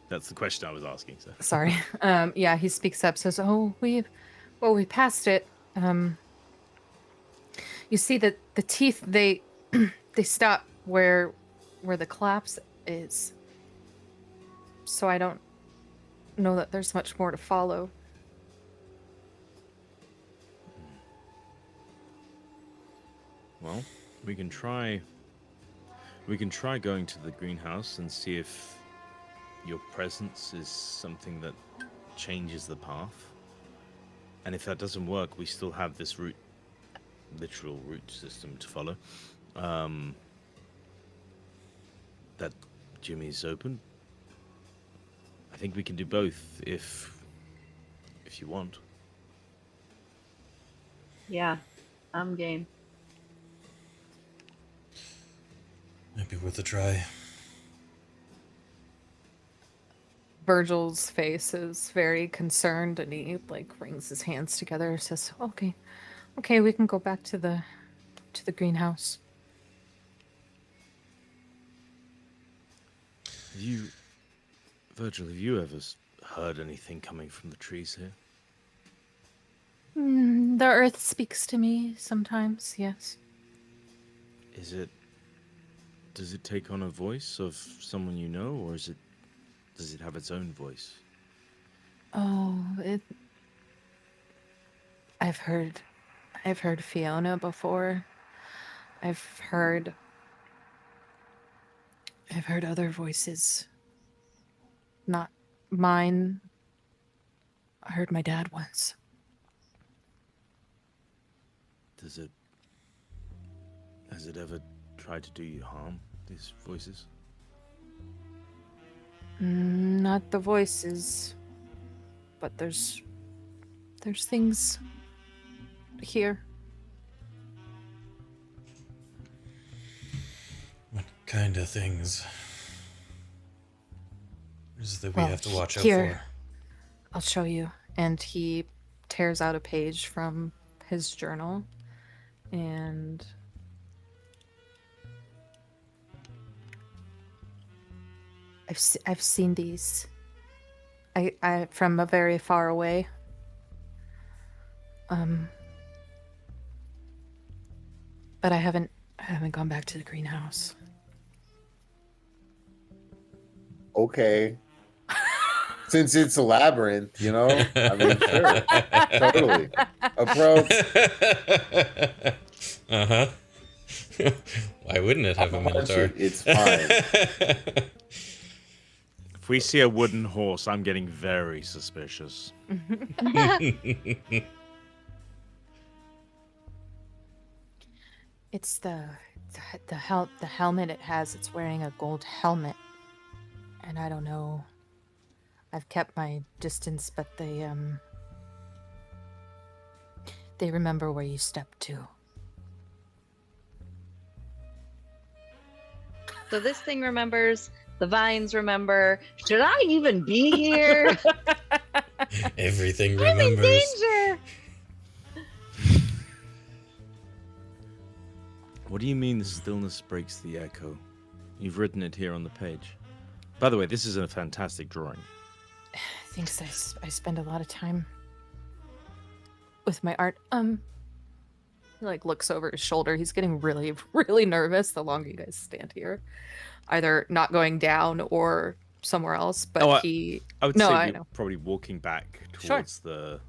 That's the question I was asking. So Sorry. Yeah, he speaks up, says, we passed it. You see that the teeth, they stop where the collapse is. So I don't know that there's much more to follow. Well, we can try going to the greenhouse and see if your presence is something that changes the path. And if that doesn't work, we still have this literal route system to follow. That Jimmy's open. I think we can do both if if you want. Yeah, I'm game. Might be worth a try. Virgil's face is very concerned, and he like wrings his hands together, says, okay, we can go back to the greenhouse. Virgil, have you ever heard anything coming from the trees here? The earth speaks to me sometimes, yes. Does it take on a voice of someone you know, or does it have its own voice? Oh, I've heard Fiona before. I've heard other voices. Not mine. I heard my dad once. Has it ever tried to do you harm, these voices? Not the voices, but there's things here. What kind of things is that we Well, have to watch out here. for? I'll show you. And he tears out a page from his journal, and I've seen these. I from a very far away. But I haven't gone back to the greenhouse. Okay. Since it's a labyrinth, you know? I mean, sure. Totally. Approach. Uh-huh. Why wouldn't it have a minotaur? It's fine. If we see a wooden horse, I'm getting very suspicious. It's the helmet it has. It's wearing a gold helmet, and I don't know. I've kept my distance, but they remember where you stepped to. So this thing remembers. The vines remember. Should I even be here? Everything I'm in remembers. danger. What do you mean the stillness breaks the echo? You've written it here on the page. By the way, this is a fantastic drawing. Thinks I spend a lot of time with my art. He like looks over his shoulder. He's getting really, really nervous the longer you guys stand here. Either not going down or somewhere else. But I would no, say I you're know. probably walking back Sure. towards the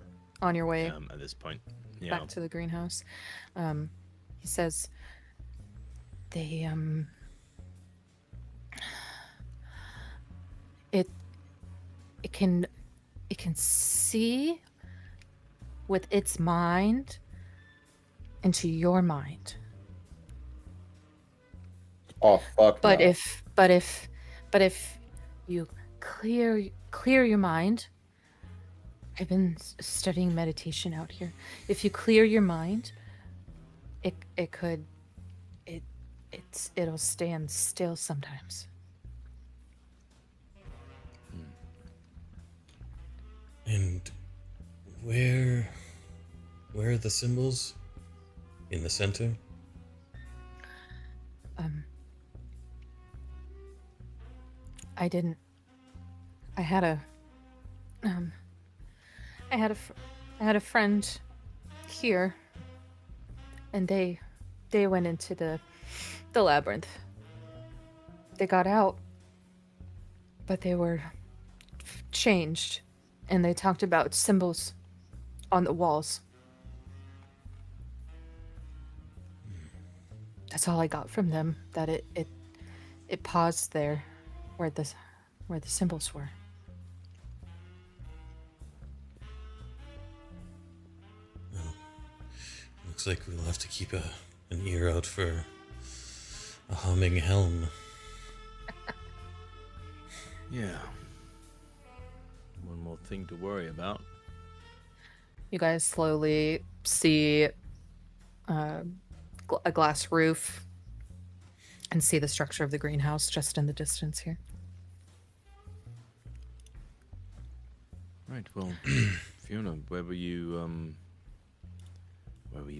On your way at this point. Yeah. back to the greenhouse. He says they it can see with its mind into your mind. Oh, fuck. But no. if you clear your mind, I've been studying meditation out here. If you clear your mind, it'll stand still sometimes. And where are the symbols? In the center? I had a friend here, and they went into the labyrinth. They got out, but they were changed, and they talked about symbols on the walls. That's all I got from them. That it paused there, where the symbols were. Looks like we'll have to keep an ear out for a humming helm. Yeah. One more thing to worry about. You guys slowly see a glass roof and see the structure of the greenhouse just in the distance here. Right. Well, Fiona, where were you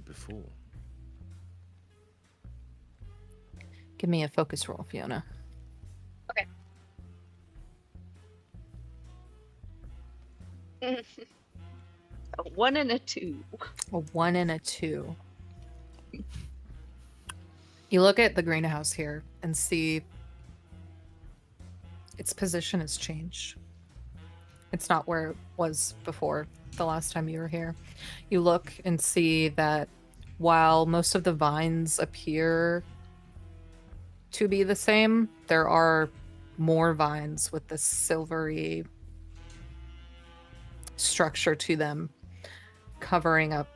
before? Give me a focus roll, Fiona. Okay. A 1 and a 2. A 1 and a 2. You look at the greenhouse here and see its position has changed. It's not where it was before the last time you were here. You look and see that while most of the vines appear to be the same, there are more vines with this silvery structure to them covering up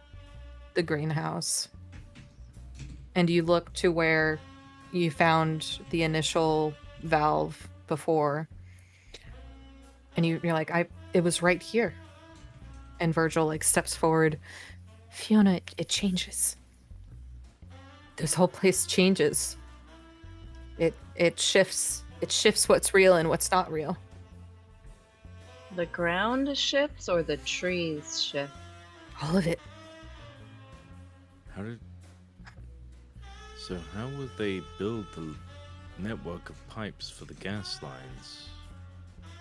the greenhouse. And you look to where you found the initial valve before, and you're like, it was right here. And Virgil like steps forward. Fiona, it changes. This whole place changes. It shifts. It shifts what's real and what's not real. The ground shifts or the trees shift? All of it. How would they build the network of pipes for the gas lines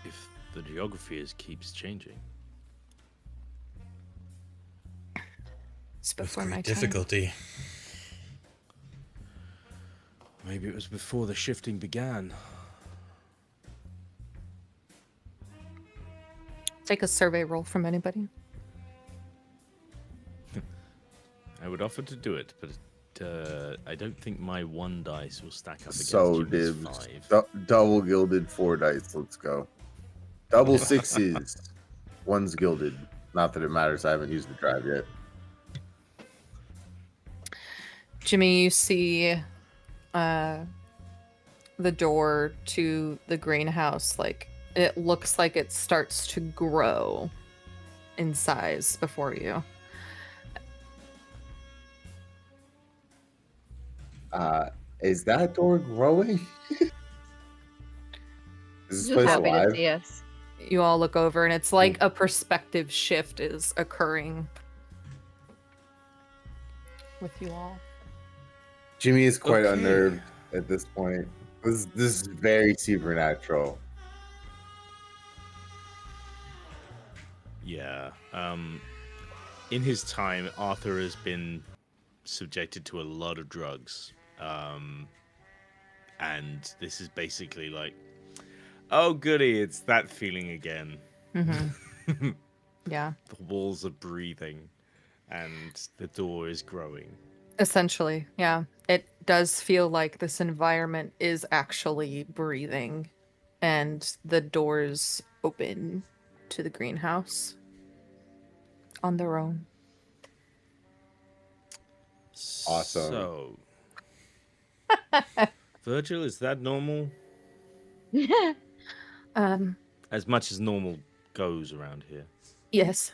if the geography keeps changing? It's With before great my difficulty. Maybe it was before the shifting began. Take a survey roll from anybody. I would offer to do it, but I don't think my 1 dice will stack up against So Jimmy's dibs. 5. Double gilded 4 dice. Let's go. Double 6s. 1's gilded. Not that it matters. I haven't used the drive yet. Jimmy, you see the door to the greenhouse, like it looks like it starts to grow in size before you. Is that door growing? Is this Just place happy to alive? see us. You all look over and it's like a perspective shift is occurring with you all. Jimmy is quite Okay. unnerved at this point. This is very supernatural. Yeah. In his time, Arthur has been subjected to a lot of drugs. And this is basically like, oh goody, it's that feeling again. Mm-hmm. Yeah. The walls are breathing and the door is growing. Essentially, yeah. It does feel like this environment is actually breathing and the doors open to the greenhouse on their own. Awesome. So, Virgil, is that normal? As much as normal goes around here. Yes.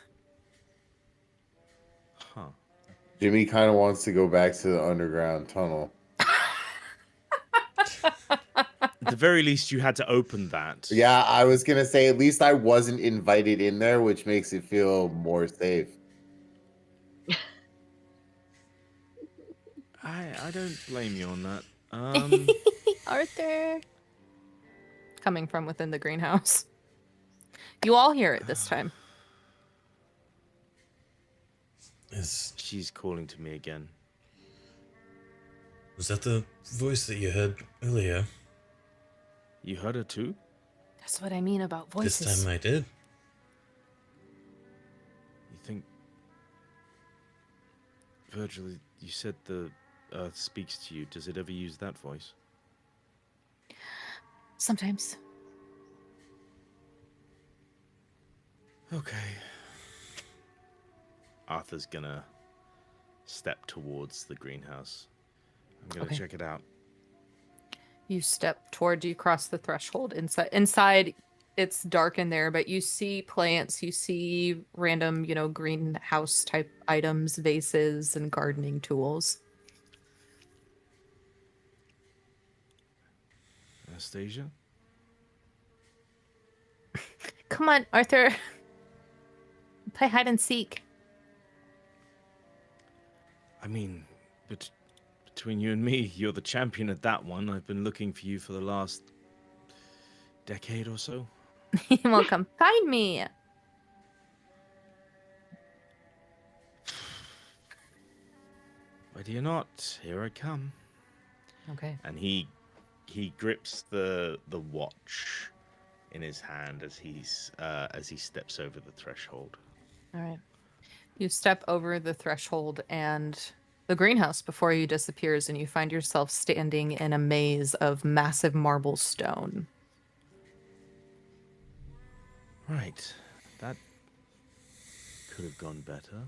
Huh. Jimmy kind of wants to go back to the underground tunnel. At the very least, you had to open that. Yeah, I was going to say, at least I wasn't invited in there, which makes it feel more safe. I don't blame you on that. Arthur. Coming from within the greenhouse. You all hear it this time. She's calling to me again. Was that the voice that you heard earlier? You heard her too? That's what I mean about voices. This time I did. You think... Virgil, you said the Earth speaks to you. Does it ever use that voice? Sometimes. Okay. Arthur's gonna step towards the greenhouse. I'm gonna Okay. check it out. You step toward, you cross the threshold inside. Inside, it's dark in there, but you see plants, you see random, greenhouse type items, vases, and gardening tools. Anastasia? Come on, Arthur. Play hide and seek. I mean, between you and me, you're the champion at that one. I've been looking for you for the last decade or so. Well, come find me. Ready or not, here I come. Okay. And he grips the watch in his hand as he steps over the threshold. All right. You step over the threshold and the greenhouse before you disappears, and you find yourself standing in a maze of massive marble stone. Right. That could have gone better.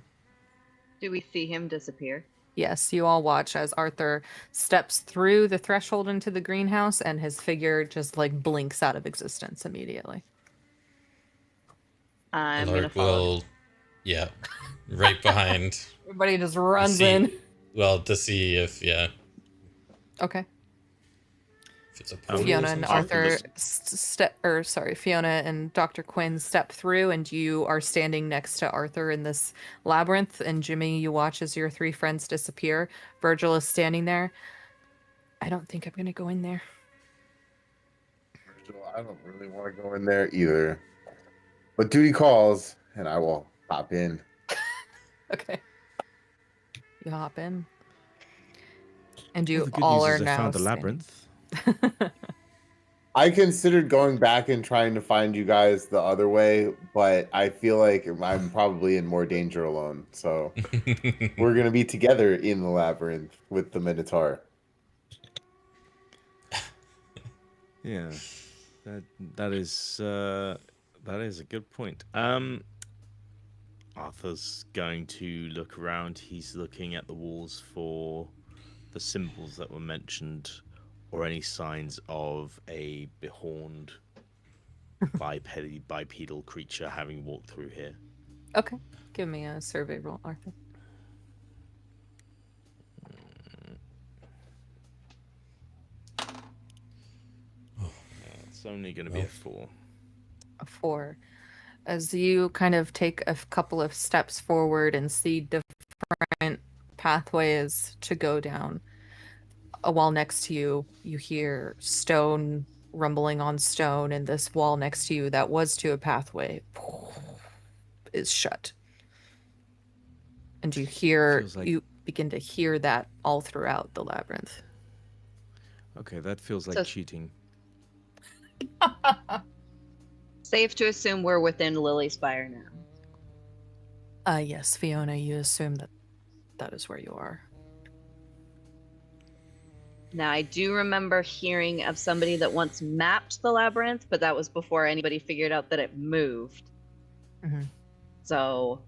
Do we see him disappear? Yes, you all watch as Arthur steps through the threshold into the greenhouse, and his figure just like blinks out of existence immediately. I'm gonna Alaric follow. will, yeah, right behind. Everybody just runs see- in. Well, to see if Okay. if it's a portal. Fiona or and something. Arthur Fiona and Dr. Quinn step through, and you are standing next to Arthur in this labyrinth. And Jimmy, you watch as your three friends disappear. Virgil is standing there. I don't think I'm gonna go in there. Virgil, I don't really want to go in there either. But duty calls, and I will hop in. Okay. You hop in. And you Well, the good all news are is I now found the standing. labyrinth. I considered going back and trying to find you guys the other way, but I feel like I'm probably in more danger alone. So we're gonna be together in the labyrinth with the Minotaur. Yeah, that is a good point. Arthur's going to look around. He's looking at the walls for the symbols that were mentioned, or any signs of a behorned bipedal creature having walked through here. Okay. Give me a survey roll, Arthur. It's only going to be a 4. A 4. As you kind of take a couple of steps forward and see different pathways to go down, a wall next to you, you hear stone rumbling on stone, and this wall next to you that was to a pathway is shut. And you begin to hear that all throughout the labyrinth. Okay, that feels like So- cheating. Safe to assume we're within Lily Spire now. Yes, Fiona, you assume that is where you are. Now, I do remember hearing of somebody that once mapped the labyrinth, but that was before anybody figured out that it moved. Mhm. So,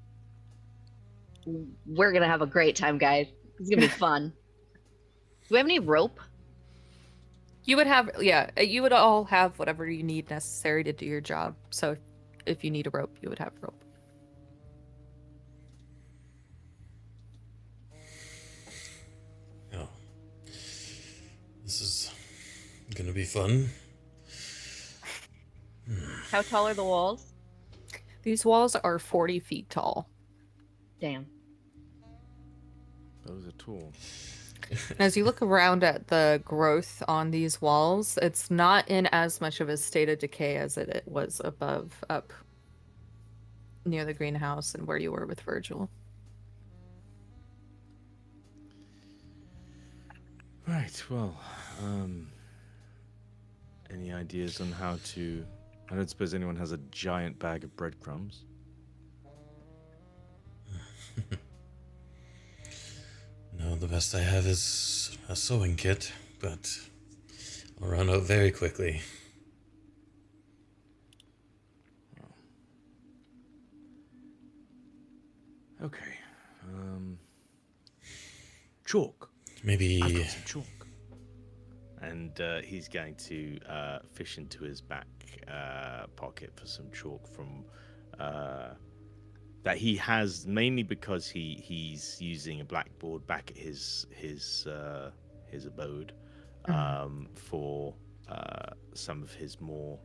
we're going to have a great time, guys. It's going to be fun. Do we have any rope? You would all have whatever you need necessary to do your job. So if you need a rope, you would have rope. Oh, this is gonna be fun. How tall are the walls? These walls are 40 feet tall. Damn. Those are tall. And as you look around at the growth on these walls, it's not in as much of a state of decay as it was up near the greenhouse and where you were with Virgil. Right, well, any ideas on how to... I don't suppose anyone has a giant bag of breadcrumbs. No, the best I have is a sewing kit, but I'll run out very quickly. Okay. Chalk. I've Maybe got some chalk. and he's going to fish into his back pocket for some chalk from that he has, mainly because he's using a blackboard back at his abode for some of his more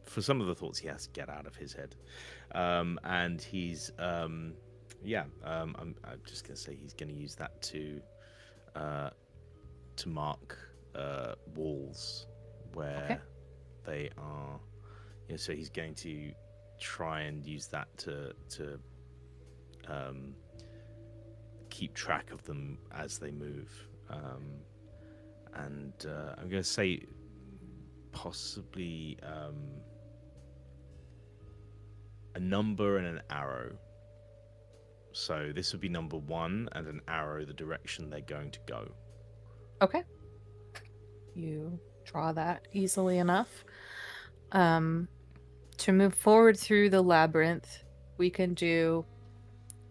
for some of the thoughts he has to get out of his head, and he's I'm just gonna say he's gonna use that to mark walls where they are. So he's going to try and use that to keep track of them as they move. And I'm going to say possibly a number and an arrow. So this would be number 1 and an arrow the direction they're going to go. Okay. You draw that easily enough. To move forward through the labyrinth, we can do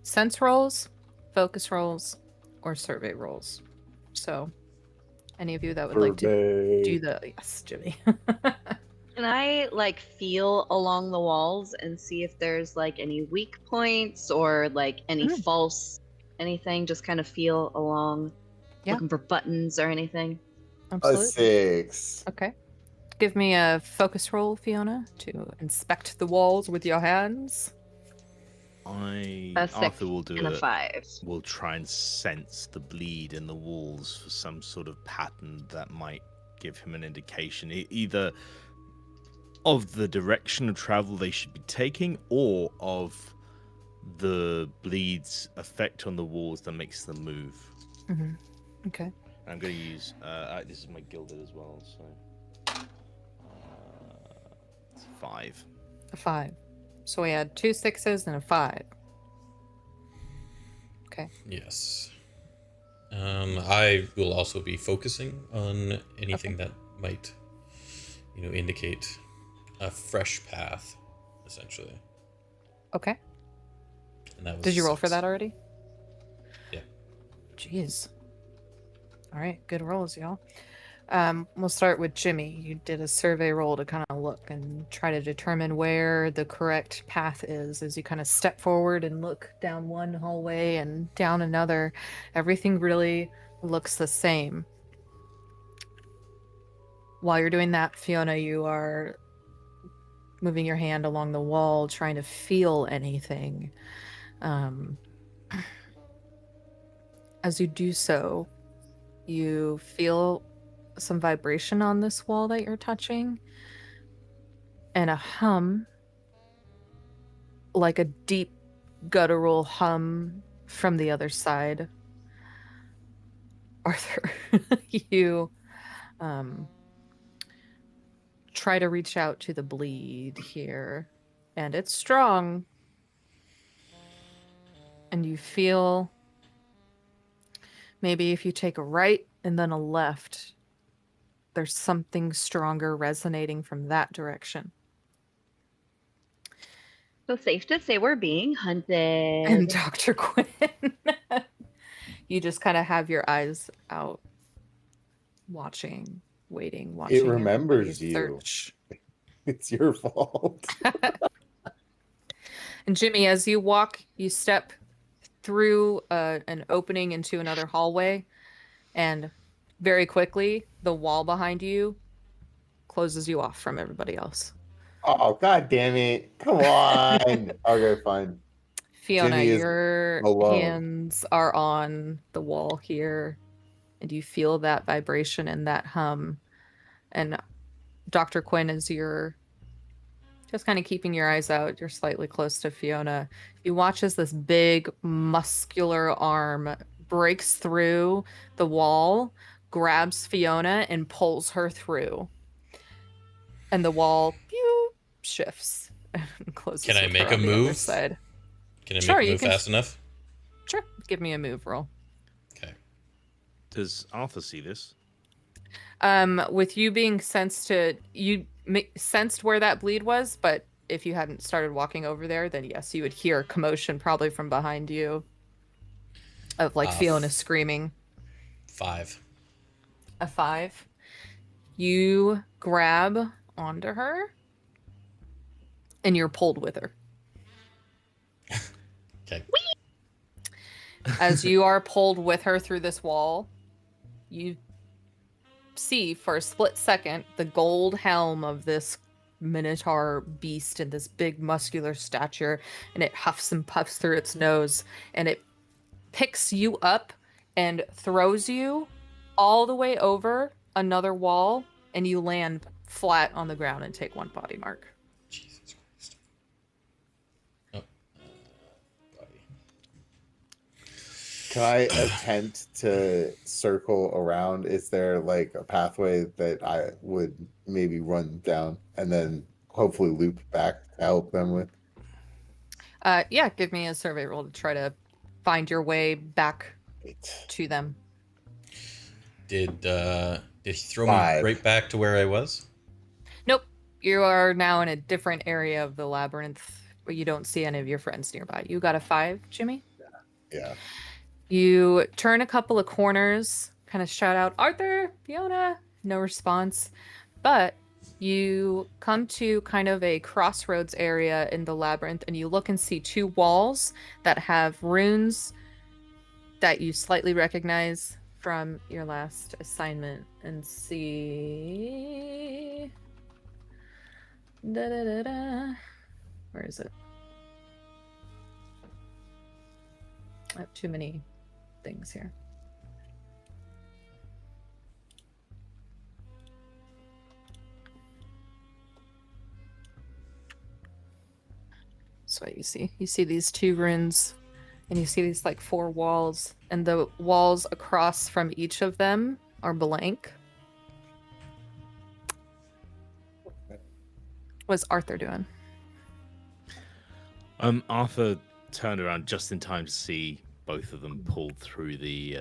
sense rolls, focus rolls, or survey rolls. So, any of you that would like to do the... Yes, Jimmy. Can I like feel along the walls and see if there's like any weak points or like any false anything? Just kind of feel along, looking for buttons or anything. Absolutely. A 6. Okay. Give me a focus roll, Fiona, to inspect the walls with your hands. A 6 Arthur will do and a 5. We'll try and sense the bleed in the walls for some sort of pattern that might give him an indication, either of the direction of travel they should be taking or of the bleed's effect on the walls that makes them move. Mm-hmm. Okay. I'm going to use this is my gilded as well, so it's 5. A 5. So we had 2 6s and a 5. Okay. Yes. I will also be focusing on anything that might, indicate a fresh path, essentially. Okay. And that was Did you roll 6. for that already? Yeah. Jeez. All right, good rolls, y'all. We'll start with Jimmy. You did a survey roll to kind of look and try to determine where the correct path is as you kind of step forward and look down one hallway and down another. Everything really looks the same. While you're doing that, Fiona, you are moving your hand along the wall, trying to feel anything. As you do so, you feel some vibration on this wall that you're touching, and a hum, like a deep guttural hum from the other side. Arthur, you try to reach out to the bleed here, and it's strong, and you feel maybe if you take a right and then a left, there's something stronger resonating from that direction. So safe to say we're being hunted. And Dr. Quinn, you just kind of have your eyes out, watching, waiting, watching. It remembers you. Search. It's your fault. And Jimmy, as you walk, you step through an opening into another hallway, and very quickly, the wall behind you closes you off from everybody else. Oh, god damn it. Come on. Okay, fine. Fiona, Jimmy is your alone. hands are on the wall here, and you feel that vibration and that hum. And Dr. Quinn, as you're just kind of keeping your eyes out, you're slightly close to Fiona. You watch as this big, muscular arm breaks through the wall, grabs Fiona, and pulls her through. And the wall shifts and closes. Can I with make her a on the other move? side. Can I Sure, make a you move can- fast enough? Sure, give me a move roll. Okay. Does Arthur see this? With you being sensed where that bleed was, but if you hadn't started walking over there, then yes, you would hear commotion probably from behind you of like Fiona screaming. 5. A 5. You grab onto her, and you're pulled with her. Okay. As you are pulled with her through this wall, you see for a split second the gold helm of this minotaur beast in this big muscular stature, and it huffs and puffs through its nose, and it picks you up and throws you all the way over another wall, and you land flat on the ground and take 1 body mark. Jesus Christ. Oh. Body. Can I attempt to circle around? Is there like a pathway that I would maybe run down and then hopefully loop back to help them with? Yeah, give me a survey roll to try to find your way back Right. to them. Did he throw 5. me right back to where I was? Nope. You are now in a different area of the labyrinth, but you don't see any of your friends nearby. You got a 5, Jimmy? Yeah. You turn a couple of corners, kind of shout out, Arthur, Fiona, no response. But you come to kind of a crossroads area in the labyrinth, and you look and see 2 walls that have runes that you slightly recognize from your last assignment. And see... Da-da-da-da. Where is it? I have too many things here. That's what you see. You see these 2 runes, and you see these like 4 walls, and the walls across from each of them are blank. What's Arthur doing? Arthur turned around just in time to see both of them pulled through the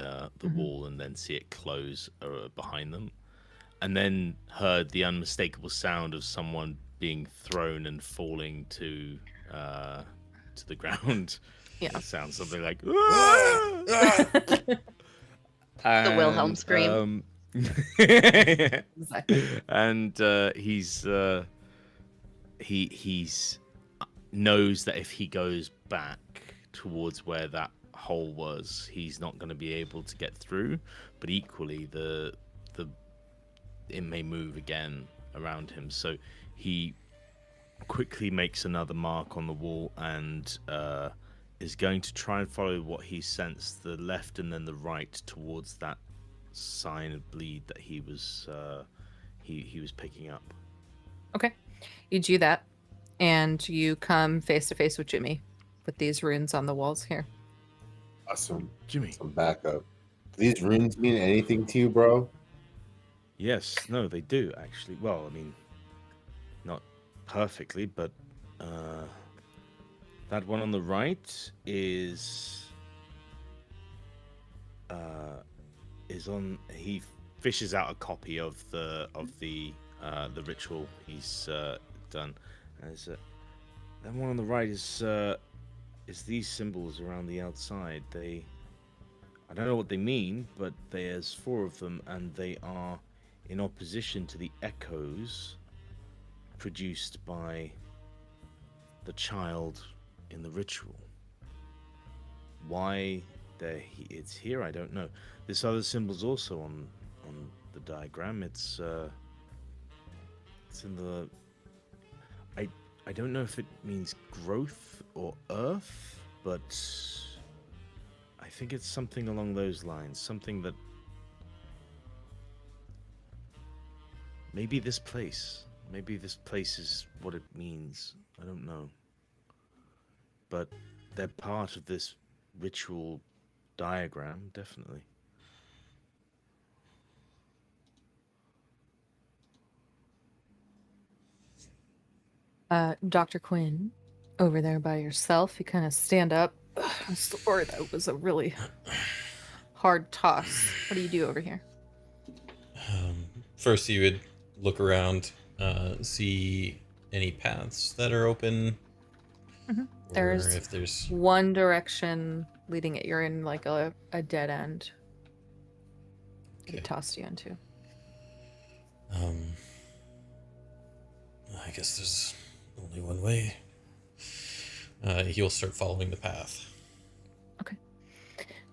wall and then see it close behind them, and then heard the unmistakable sound of someone being thrown and falling to the ground. Yeah. It sounds something like The Wilhelm scream. Exactly. And he's knows that if he goes back towards where that hole was, he's not going to be able to get through. But equally, it may move again around him. So he quickly makes another mark on the wall and is going to try and follow what he sensed, the left and then the right, towards that sign of bleed that he was picking up. Okay. You do that, and you come face to face with Jimmy with these runes on the walls here. Awesome. Jimmy. Some backup. Do these runes mean anything to you, bro? Yes, no, they do actually. Well, I mean, not perfectly, but that one on the right is on. He fishes out a copy of the ritual he's done. As that one on the right is these symbols around the outside. I don't know what they mean, but there's 4 of them, and they are in opposition to the echoes produced by the child in the ritual. Why it's here, I don't know. This other symbol's also on the diagram. It's in the. I don't know if it means growth or earth, but I think it's something along those lines. Something that maybe this place is what it means. I don't know. But they're part of this ritual diagram, definitely. Dr. Quinn, over there by yourself, you kind of stand up. Sorry, that was a really hard toss. What do you do over here? First, you would look around, see any paths that are open. Mhm. Or There's if there's one direction leading it. You're in like a dead end. Okay. It tossed you into. I guess there's only one way. He'll start following the path. Okay.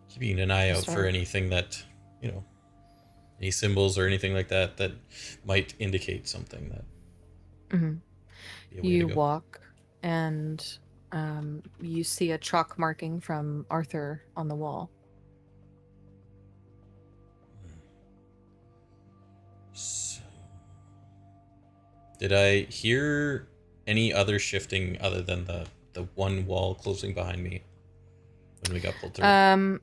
Keeping an eye out Start. for anything that, any symbols or anything like that that might indicate something that Mhm. be a way You to go. walk, and you see a chalk marking from Arthur on the wall. So, did I hear any other shifting other than the one wall closing behind me when we got pulled through?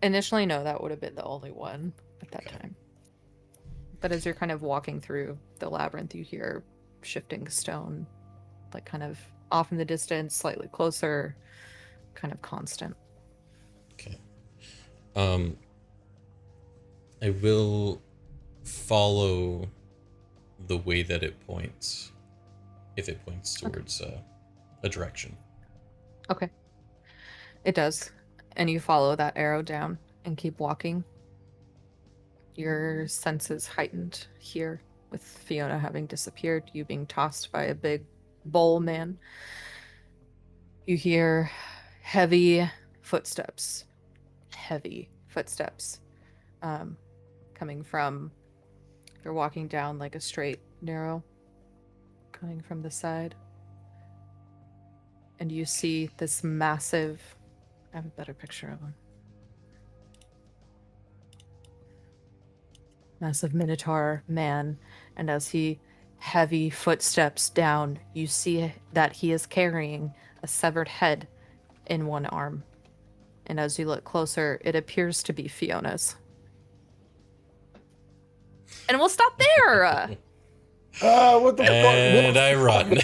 Initially, no, that would have been the only one at that Okay. time. But as you're kind of walking through the labyrinth, you hear shifting stone, like kind of off in the distance, slightly closer, kind of constant. Okay. I will follow the way that it points, if it points towards a direction. Okay. It does. And you follow that arrow down and keep walking. Your senses heightened here with Fiona having disappeared, you being tossed by a big bowl man. You hear heavy footsteps. Coming from, you're walking down like a straight, narrow, coming from the side. And you see this massive, I have a better picture of him. Massive minotaur man, and as he heavy footsteps down, you see that he is carrying a severed head in one arm. And as you look closer, it appears to be Fiona's. And we'll stop there. What the And I run.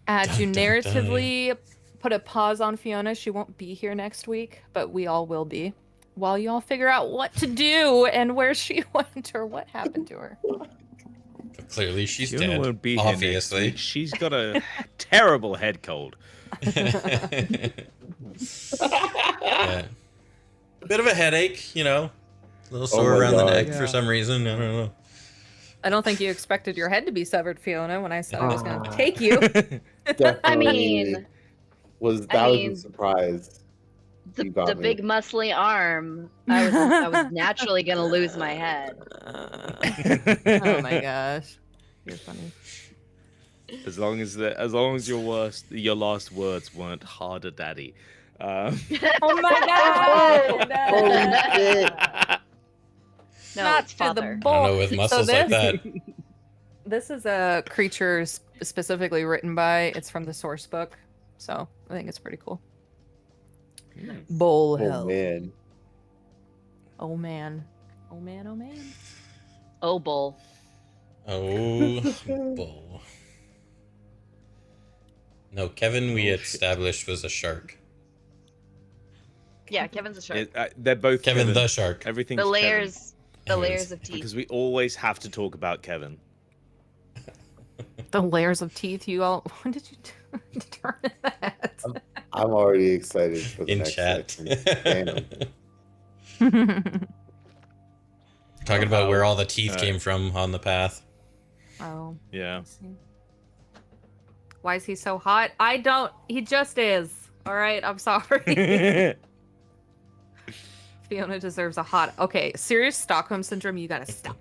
To Dun, dun, narratively put a pause on Fiona, she won't be here next week, but we all will be. While you all figure out what to do and where she went or what happened to her. Clearly, she's Fiona dead. won't be here next Obviously. week. She's got a terrible head cold. Yeah. Bit of a headache, a little sore my around the God. neck Yeah. for some reason. I don't know. I don't think you expected your head to be severed, Fiona, when I said I was going to take you. Definitely I mean, was a surprise. You got the me. big muscly arm. I was naturally gonna lose my head. Oh my gosh. You're funny. As long as your last words weren't harder, daddy. Oh my god! Holy shit. No, Not it's to the father. I bull. don't know, with muscles like that. This is a creature specifically written by. It's from the source book, so I think it's pretty cool. Bull Oh hell. man. Oh man. Oh man. Oh man. Oh, bull. Oh, bull. No, Kevin, we established, was a shark. Yeah, Kevin's a shark. They're both Kevin the shark. Everything's The Kevin. layers Anyways. of teeth. Because we always have to talk about Kevin. The layers of teeth. You all. When did you determine that? I'm already excited for the In next chat. section. Damn. Talking about where all the teeth Uh, came from on the path. Oh. Yeah. I see. Why is he so hot? I don't. He just is. All right. I'm sorry. Fiona deserves a hot. Okay. Serious Stockholm syndrome. You gotta stop.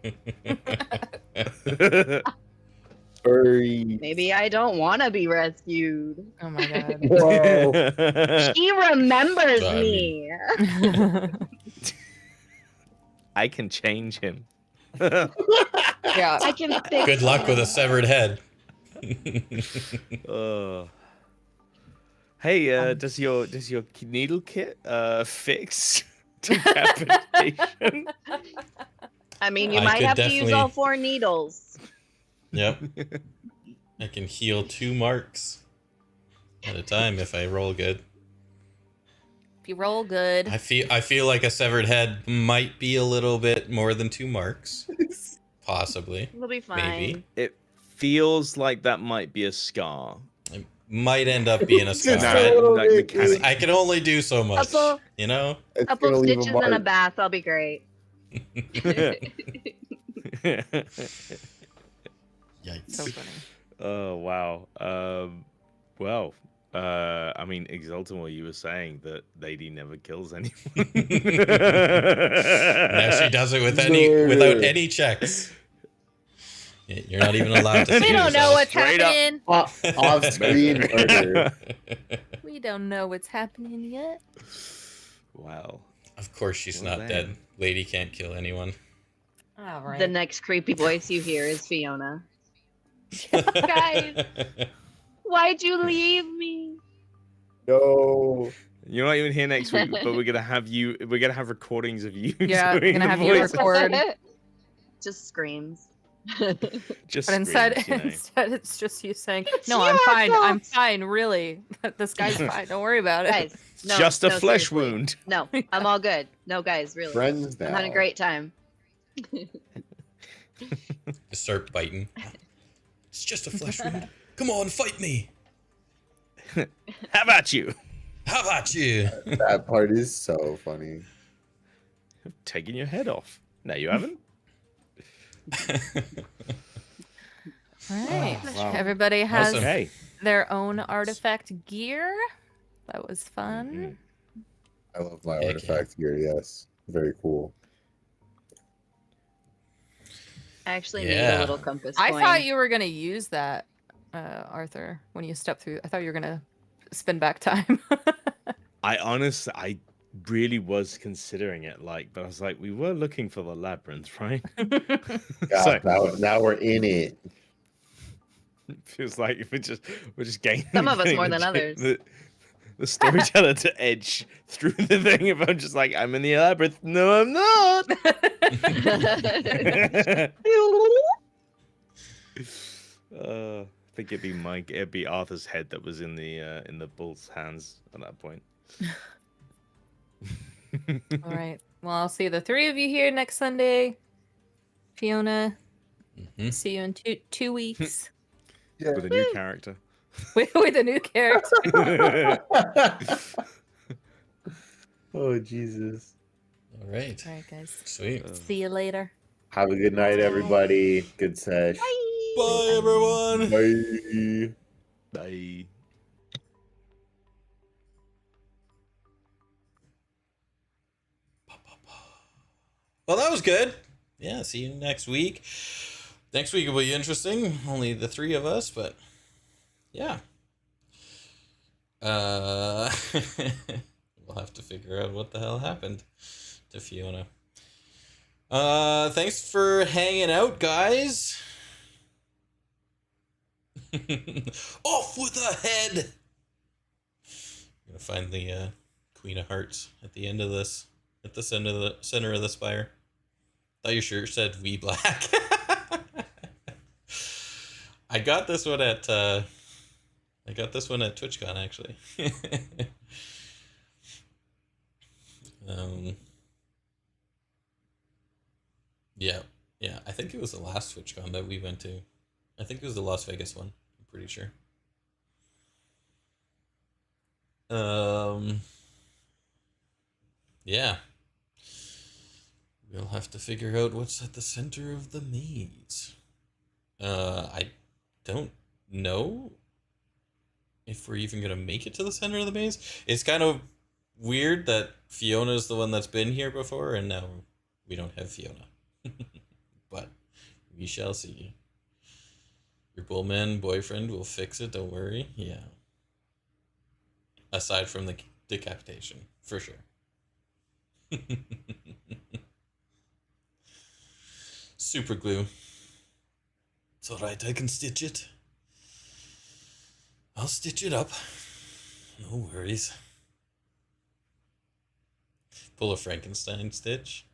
Furry. Maybe I don't want to be rescued. Oh my god. Whoa. He remembers I me. I can change him. Yeah. I can fix Good luck with a severed head. Hey, does your needle kit fix decapitation? I mean, you I might could have to use definitely- all 4 needles. Yep. I can heal 2 marks at a time if I roll good. If you roll good. I feel like a severed head might be a little bit more than 2 marks. Possibly. It'll be fine. Maybe. It feels like that might be a scar. It might end up being a Just scar. a Nah, little like bit. mechanic. I can only do so much. Couple- You know? It's Couple gonna leave stitches a and a mark. bath, I'll be great. Yikes. So funny. Oh wow. Well, I mean, Exaltimore, you were saying that Lady never kills anyone. Now she does it without Murder. any checks. You're not even allowed to We see don't know what's Straight up. happening. Off-screen murder. We don't know what's happening yet. Wow. Of course she's Well, not damn. dead. Lady can't kill anyone. All right. The next creepy voice you hear is Fiona. Guys, why'd you leave me? No. You're not even here next week, but we're gonna have you. We're gonna have recordings of you. Yeah, we're doing gonna the have you voice. record. Just screams. Just But instead, screams, you know. instead it's just you saying, It's "No, I'm your fine. I'm fault." fine. Really, this guy's fine. Don't worry about it." Guys, no, Just a no, flesh seriously. wound. No, I'm all good. No, guys, really. Friends now. I'm having a great time. Just start biting. It's just a flesh wound. Come on, fight me. How about you? How about you? That part is so funny. Taking your head off. No, you haven't. All right. Wow. Everybody has Awesome. Okay. their own artifact gear. That was fun. I love my Heck artifact gear, yes. Very cool. I actually need Yeah. a little compass I coin. thought you were gonna use that, Arthur, when you stepped through. I thought you were gonna spin back time. I really was considering it, like, but I was like, we were looking for the labyrinth, right? God, now we're in it. It feels like we're just gaining. Some of us getting more the than ch- others. The storyteller to edge through the thing. If I'm just like, I'm in the labyrinth. No, I'm not. I think it'd be Arthur's head that was in the bull's hands at that point. All right. Well, I'll see the three of you here next Sunday. Fiona, Mhm. see you in two weeks With a new character. with a new character. Oh, Jesus. All right. All right, guys. Sweet. See you later. Have a good night, everybody. Good sesh. Bye, everyone. Bye. Bye. Well, that was good. Yeah, see you next week. Next week will be interesting. Only the three of us, but yeah. We'll have to figure out what the hell happened to Fiona. Thanks for hanging out, guys. Off with the head. I'm gonna find the Queen of Hearts at the end of this, at the center of the spire. Thought your shirt said "We Black." I got this one at TwitchCon actually. Yeah. I think it was the last TwitchCon that we went to. I think it was the Las Vegas one. I'm pretty sure. Yeah. We'll have to figure out what's at the center of the maze. I don't know if we're even gonna make it to the center of the maze. It's kind of weird that Fiona's the one that's been here before, and now we don't have Fiona. But we shall see. Your bullman boyfriend will fix it, don't worry. Yeah. Aside from the decapitation, for sure. Super glue. It's alright, I can stitch it. I'll stitch it up. No worries. Pull a Frankenstein stitch.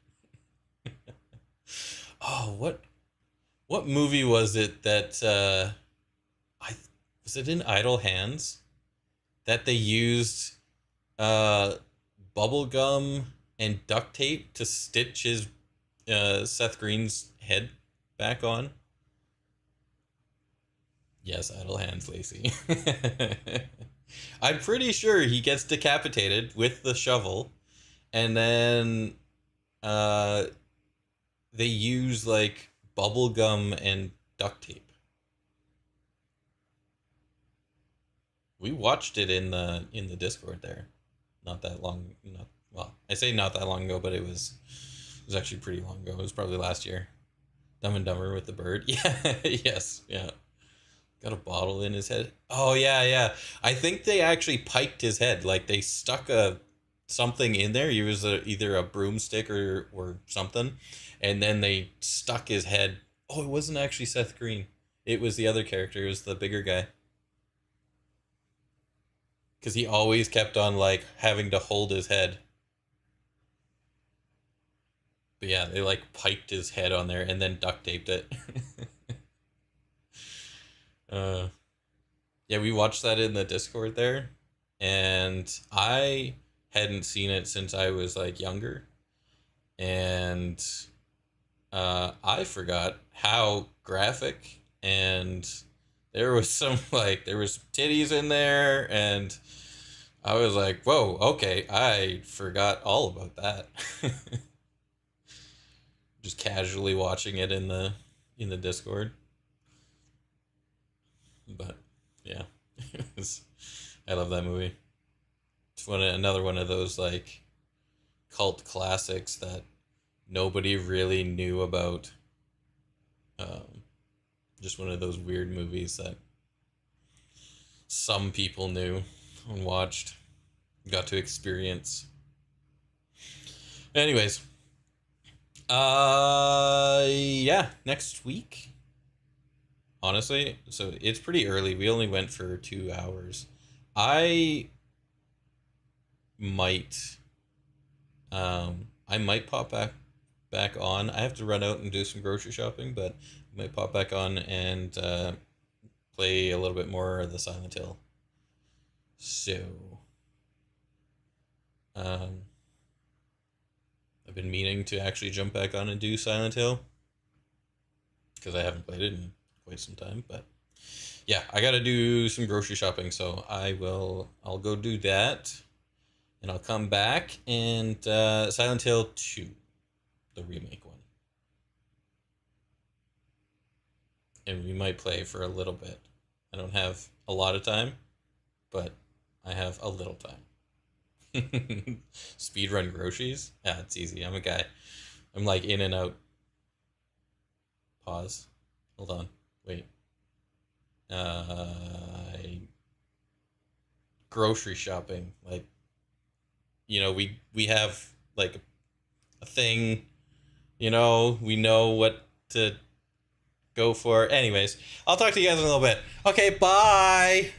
Oh, what movie was it that was it in Idle Hands that they used bubble gum and duct tape to stitch his Seth Green's head back on? Yes, Idle Hands, Lacey. I'm pretty sure he gets decapitated with the shovel, and then they use like bubble gum and duct tape. We watched it in the Discord there, not that long. Well, I say not that long ago, but it was actually pretty long ago. It was probably last year. Dumb and Dumber with the bird. Yeah, yes, yeah. Got a bottle in his head. Oh yeah, yeah. I think they actually piked his head. Like they stuck something in there. He was either a broomstick or something, and then they stuck his head. Oh, it wasn't actually Seth Green. It was the other character. It was the bigger guy. Because he always kept on like having to hold his head. But yeah, they like piked his head on there and then duct taped it. Yeah, we watched that in the Discord there, and I hadn't seen it since I was like younger, and I forgot how graphic, and there was some like there was titties in there, and I was like, whoa, okay, I forgot all about that. Just casually watching it in the Discord. But yeah, I love that movie. It's another one of those like cult classics that nobody really knew about. Just one of those weird movies that some people knew and watched, got to experience. Anyways, yeah, next week. Honestly, so it's pretty early. We only went for 2 hours. I might, I might pop back on. I have to run out and do some grocery shopping, but I might pop back on and play a little bit more of the Silent Hill. So, I've been meaning to actually jump back on and do Silent Hill because I haven't played it in quite some time, but yeah, I gotta do some grocery shopping, so I'll go do that, and I'll come back and Silent Hill 2, the remake one, and we might play for a little bit. I don't have a lot of time, but I have a little time. Speedrun groceries? Yeah, it's easy. I'm a guy. I'm like in and out. Pause. Hold on. Wait. Grocery shopping. Like, we have like a thing, we know what to go for. Anyways, I'll talk to you guys in a little bit. Okay, bye.